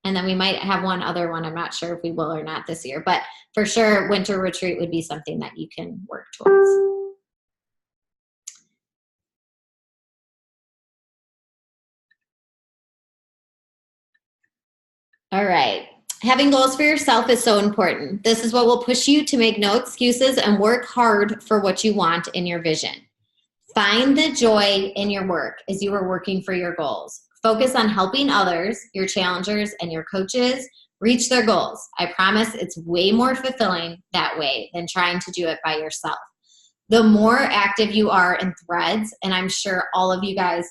And then we might have one other one. I'm not sure if we will or not this year, but for sure winter retreat would be something that you can work towards. All right. Having goals for yourself is so important. This is what will push you to make no excuses and work hard for what you want in your vision. Find the joy in your work as you are working for your goals. Focus on helping others, your challengers, and your coaches reach their goals. I promise it's way more fulfilling that way than trying to do it by yourself. The more active you are in threads, and I'm sure all of you guys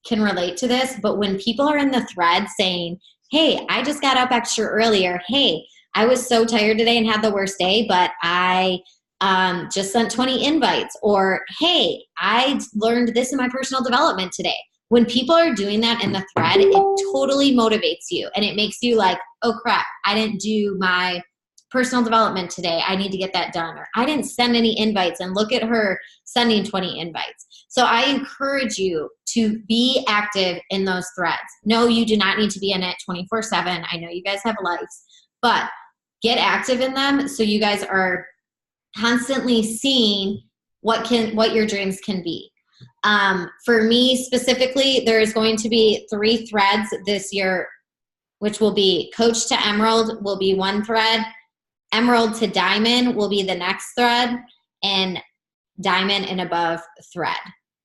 can relate to this, but when people are in the thread saying, hey, I just got up extra earlier. Hey, I was so tired today and had the worst day, but I just sent 20 invites, or, hey, I learned this in my personal development today. When people are doing that in the thread, it totally motivates you, and it makes you like, oh crap, I didn't do my personal development today. I need to get that done. Or I didn't send any invites, and look at her sending 20 invites. So I encourage you to be active in those threads. No, you do not need to be in it 24/7. I know you guys have lives, but get active in them so you guys are constantly seeing what your dreams can be. For me specifically, there is going to be 3 threads this year, which will be Coach to Emerald will be one thread, Emerald to Diamond will be the next thread, and Diamond and above thread.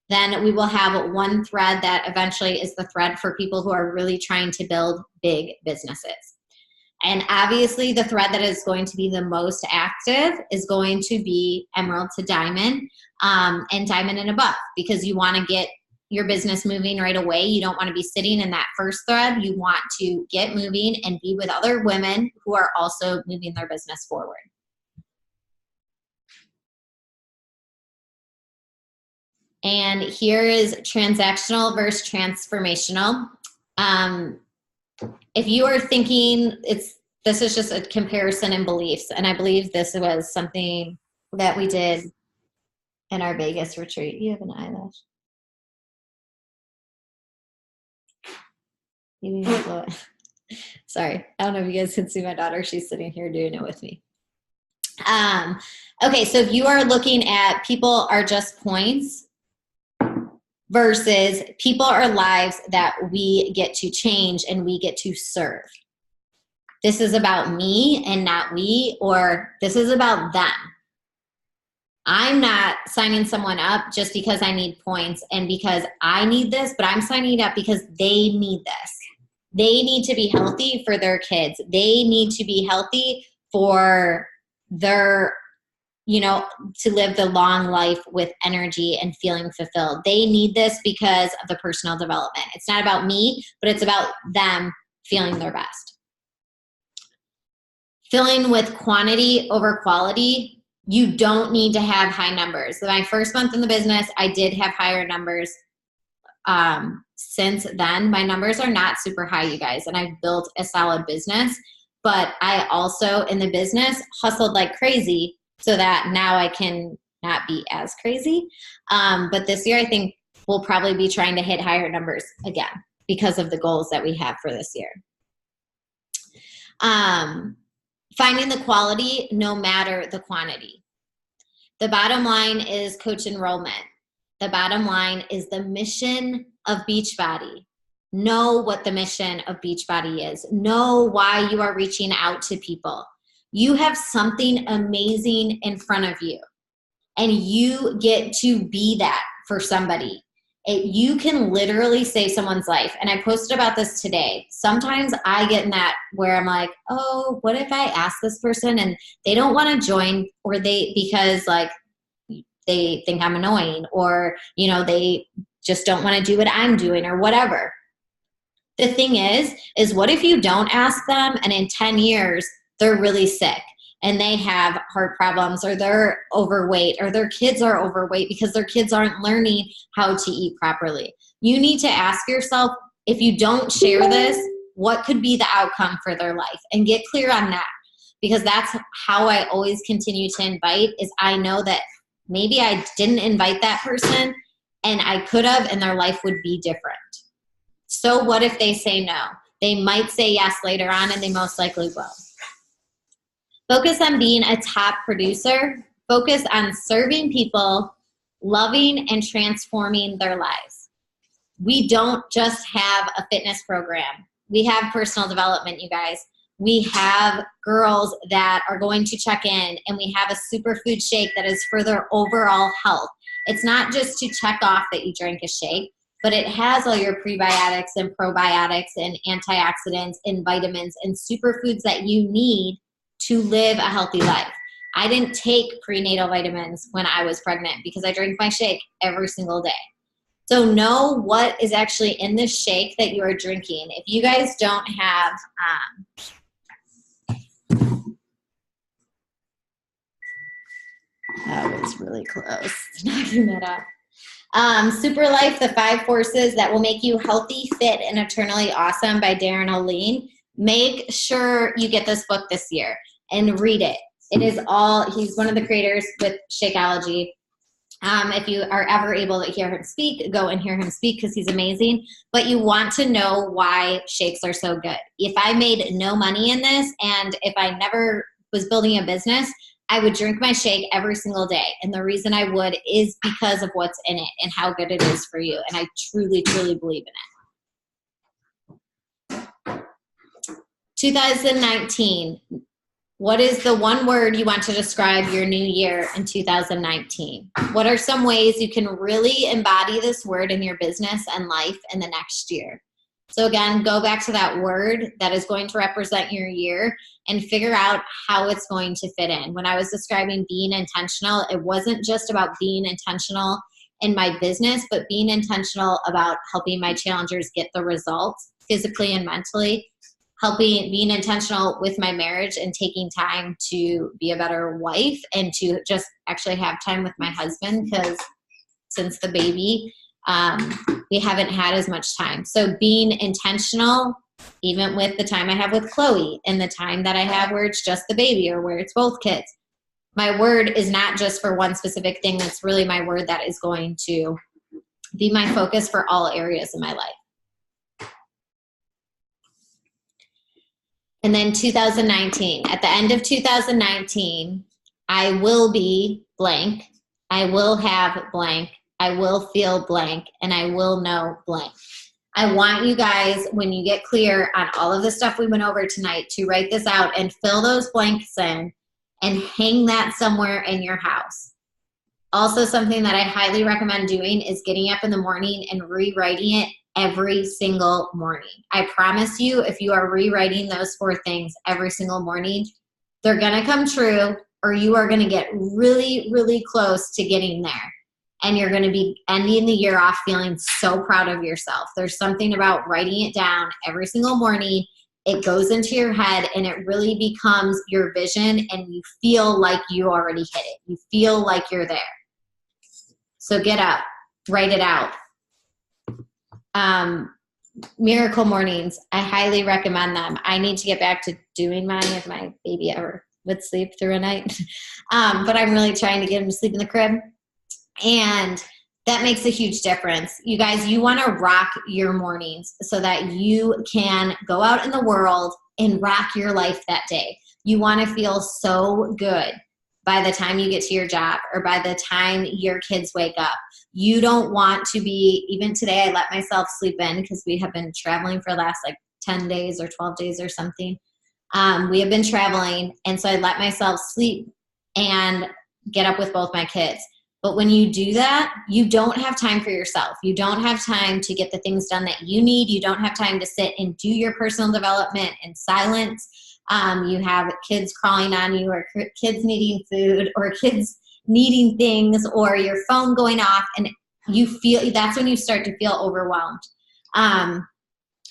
Then we will have one thread that eventually is the thread for people who are really trying to build big businesses. And obviously the thread that is going to be the most active is going to be Emerald to Diamond, and Diamond and above, because you want to get your business moving right away. You don't want to be sitting in that first thread. You want to get moving and be with other women who are also moving their business forward. And here is transactional versus transformational. If you are thinking this is just a comparison in beliefs, and I believe this was something that we did in our Vegas retreat. You have an eyelash. Sorry, I don't know if you guys can see my daughter. She's sitting here doing it with me. Okay, so if you are looking at people are just points versus people are lives that we get to change and we get to serve. This is about me and not we, or this is about them. I'm not signing someone up just because I need points and because I need this, but I'm signing up because they need this. They need to be healthy for their kids. They need to be healthy for their, to live the long life with energy and feeling fulfilled. They need this because of the personal development. It's not about me, but it's about them feeling their best. Filling with quantity over quality. You don't need to have high numbers. So my first month in the business, I did have higher numbers. Since then, my numbers are not super high, you guys, and I've built a solid business. But I also, in the business, hustled like crazy so that now I can not be as crazy. But this year, I think we'll probably be trying to hit higher numbers again because of the goals that we have for this year. Finding the quality no matter the quantity. The bottom line is coach enrollment. The bottom line is the mission of Beachbody. Know what the mission of Beachbody is. Know why you are reaching out to people. You have something amazing in front of you, and you get to be that for somebody. You can literally save someone's life. And I posted about this today. Sometimes I get in that where I'm like, oh, what if I ask this person and they don't want to join, or because like they think I'm annoying, or, they just don't want to do what I'm doing or whatever. The thing is what if you don't ask them and in 10 years they're really sick and they have heart problems, or they're overweight, or their kids are overweight because their kids aren't learning how to eat properly? You need to ask yourself, if you don't share this, what could be the outcome for their life? And get clear on that, because that's how I always continue to invite. Is I know that maybe I didn't invite that person and I could have, and their life would be different. So what if they say no? They might say yes later on, and they most likely will. Focus on being a top producer. Focus on serving people, loving and transforming their lives. We don't just have a fitness program. We have personal development, you guys. We have girls that are going to check in, and we have a superfood shake that is for their overall health. It's not just to check off that you drank a shake, but it has all your prebiotics and probiotics and antioxidants and vitamins and superfoods that you need to live a healthy life. I didn't take prenatal vitamins when I was pregnant because I drank my shake every single day. So know what is actually in this shake that you are drinking. If you guys don't have, That was really close to knocking that off. Super Life, The 5 Forces That Will Make You Healthy, Fit, and Eternally Awesome by Darren O'Leen. Make sure you get this book this year and read it. It is all, he's one of the creators with Shakeology. If you are ever able to hear him speak, go and hear him speak because he's amazing. But you want to know why shakes are so good. If I made no money in this and if I never was building a business, I would drink my shake every single day. And the reason I would is because of what's in it and how good it is for you. And I truly, truly believe in it. 2019. What is the one word you want to describe your new year in 2019? What are some ways you can really embody this word in your business and life in the next year? So again, go back to that word that is going to represent your year and figure out how it's going to fit in. When I was describing being intentional, it wasn't just about being intentional in my business, but being intentional about helping my challengers get the results physically and mentally. Being intentional with my marriage and taking time to be a better wife and to just actually have time with my husband because since the baby, we haven't had as much time. So being intentional, even with the time I have with Chloe and the time that I have where it's just the baby or where it's both kids. My word is not just for one specific thing. That's really my word that is going to be my focus for all areas of my life. And then 2019, at the end of 2019, I will be blank, I will have blank, I will feel blank, and I will know blank. I want you guys, when you get clear on all of the stuff we went over tonight, to write this out and fill those blanks in and hang that somewhere in your house. Also, something that I highly recommend doing is getting up in the morning and rewriting it every single morning. I promise you, if you are rewriting those 4 things every single morning, they're going to come true, or you are going to get really, really close to getting there. And you're going to be ending the year off feeling so proud of yourself. There's something about writing it down every single morning. It goes into your head and it really becomes your vision, and you feel like you already hit it. You feel like you're there. So get up, write it out. Miracle Mornings, I highly recommend them. I need to get back to doing mine if my baby ever would sleep through a night. But I'm really trying to get him to sleep in the crib. And that makes a huge difference. You guys, you want to rock your mornings so that you can go out in the world and rock your life that day. You want to feel so good by the time you get to your job or by the time your kids wake up. You don't want to be, even today I let myself sleep in because we have been traveling for the last 10 days or 12 days or something. We have been traveling, and so I let myself sleep and get up with both my kids. But when you do that, you don't have time for yourself. You don't have time to get the things done that you need. You don't have time to sit and do your personal development in silence. You have kids crawling on you, or kids needing food, or kids needing things, or your phone going off, and that's when you start to feel overwhelmed.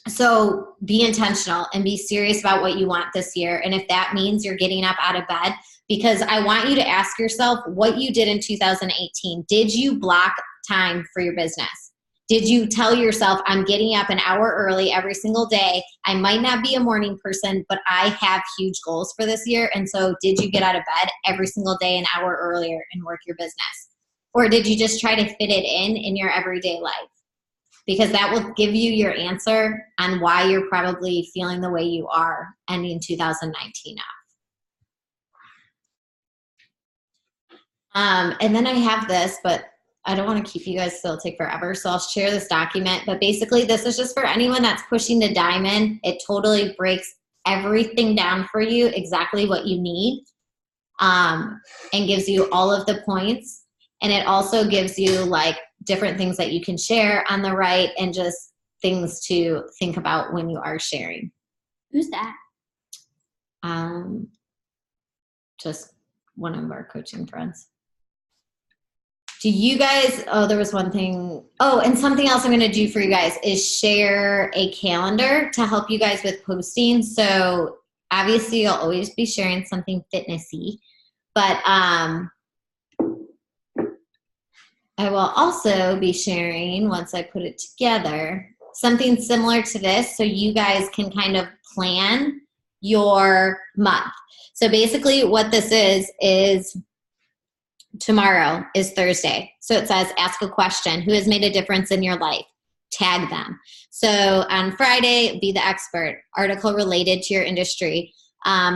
So be intentional and be serious about what you want this year. And if that means you're getting up out of bed, because I want you to ask yourself what you did in 2018. Did you block time for your business? Did you tell yourself, I'm getting up an hour early every single day? I might not be a morning person, but I have huge goals for this year. And so did you get out of bed every single day an hour earlier and work your business? Or did you just try to fit it in your everyday life? Because that will give you your answer on why you're probably feeling the way you are ending 2019 off. And then I have this, but I don't want to keep you guys, so it'll take forever. So I'll share this document. But basically, this is just for anyone that's pushing the diamond. It totally breaks everything down for you, exactly what you need, and gives you all of the points. And it also gives you different things that you can share on the right, and just things to think about when you are sharing. Who's that? Just one of our coaching friends. Do you guys, there was one thing. And something else I'm going to do for you guys is share a calendar to help you guys with posting. So obviously you'll always be sharing something fitnessy, but I will also be sharing, once I put it together, something similar to this so you guys can kind of plan your month. So basically what this is tomorrow is Thursday. So it says, ask a question. Who has made a difference in your life? Tag them. So on Friday, be the expert. Article related to your industry.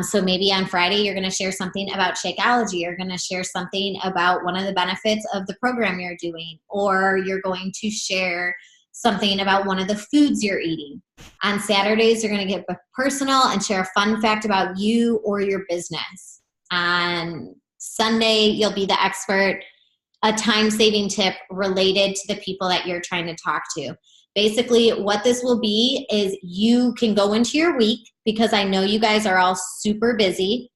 So maybe on Friday, you're going to share something about Shakeology. You're going to share something about one of the benefits of the program you're doing, or you're going to share something about one of the foods you're eating. On Saturdays, you're going to get personal and share a fun fact about you or your business. On Sunday, you'll be the expert, a time-saving tip related to the people that you're trying to talk to. Basically, what this will be is you can go into your week, because I know you guys are all super busy.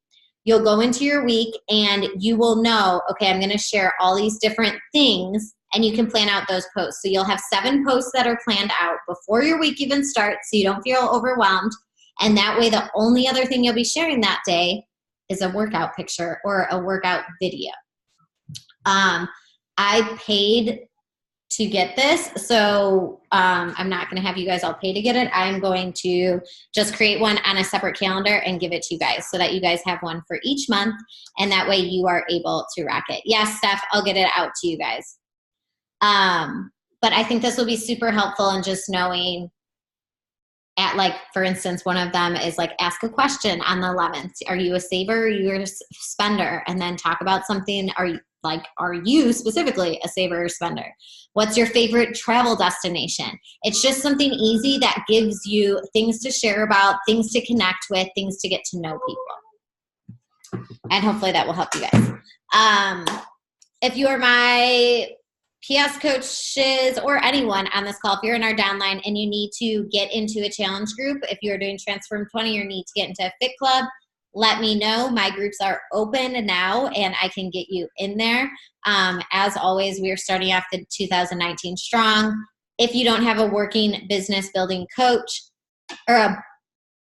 You'll go into your week and you will know, okay, I'm going to share all these different things, and you can plan out those posts. So you'll have 7 posts that are planned out before your week even starts, so you don't feel overwhelmed. And that way, the only other thing you'll be sharing that day is a workout picture or a workout video. I paid to get this, so I'm not going to have you guys all pay to get it. I'm going to just create one on a separate calendar and give it to you guys so that you guys have one for each month, and that way you are able to rock it. Yes, Steph, I'll get it out to you guys. But I think this will be super helpful in just knowing, at, like, for instance, one of them is like, ask a question on the 11th. Are you a saver? Are you a spender? And then talk about something. Are you specifically a saver or spender? What's your favorite travel destination? It's just something easy that gives you things to share about, things to connect with, things to get to know people. And hopefully that will help you guys. If you are my PS coaches or anyone on this call, if you're in our downline and you need to get into a challenge group, if you're doing Transform 20 or need to get into a fit club, let me know. My groups are open now and I can get you in there. As always, we are starting off the 2019 strong. If you don't have a working business building coach or a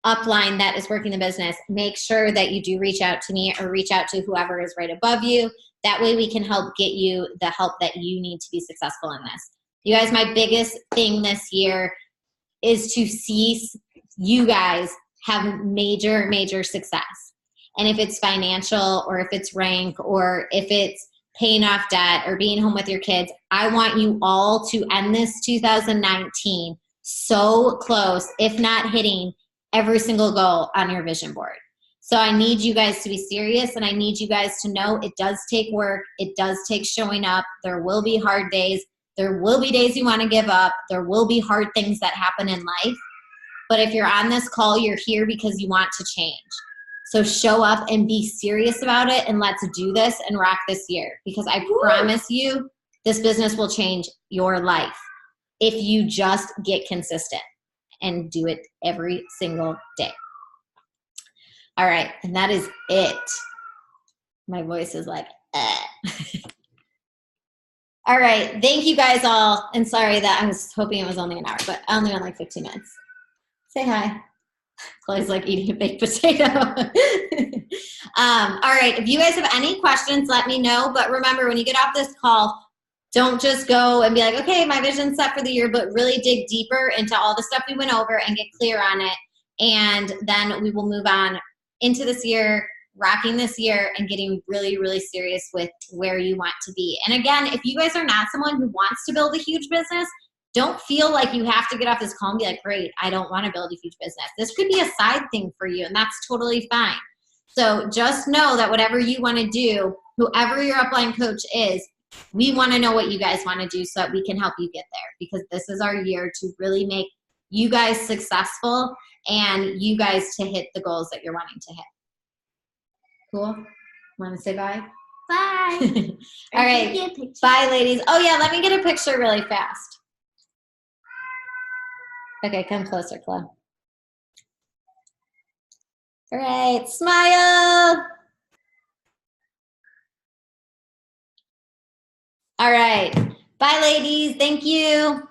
upline that is working the business, make sure that you do reach out to me or reach out to whoever is right above you. That way we can help get you the help that you need to be successful in this. You guys, my biggest thing this year is to see you guys have major, major success. And if it's financial or if it's rank or if it's paying off debt or being home with your kids, I want you all to end this 2019 so close, if not hitting every single goal on your vision board. So I need you guys to be serious, and I need you guys to know it does take work. It does take showing up. There will be hard days. There will be days you want to give up. There will be hard things that happen in life. But if you're on this call, you're here because you want to change. So show up and be serious about it, and let's do this and rock this year, because I promise you this business will change your life if you just get consistent and do it every single day. All right, and that is it. My voice is like, All right, thank you guys all. And sorry that I was hoping it was only an hour, but I only went like 15 minutes. Say hi. Chloe's like eating a baked potato. All right, if you guys have any questions, let me know. But remember, when you get off this call, don't just go and be like, okay, my vision's set for the year, but really dig deeper into all the stuff we went over and get clear on it. And then we will move on into this year, rocking this year, and getting really, really serious with where you want to be. And again, if you guys are not someone who wants to build a huge business, don't feel like you have to get off this call and be like, great, I don't want to build a huge business. This could be a side thing for you, and that's totally fine. So just know that whatever you want to do, whoever your upline coach is, we want to know what you guys want to do so that we can help you get there, because this is our year to really make you guys successful and you guys to hit the goals that you're wanting to hit. Cool? Want to say bye? Bye. All right. Bye, ladies. Oh, yeah, let me get a picture really fast. Okay, come closer, Chloe. All right, smile. All right. Bye, ladies. Thank you.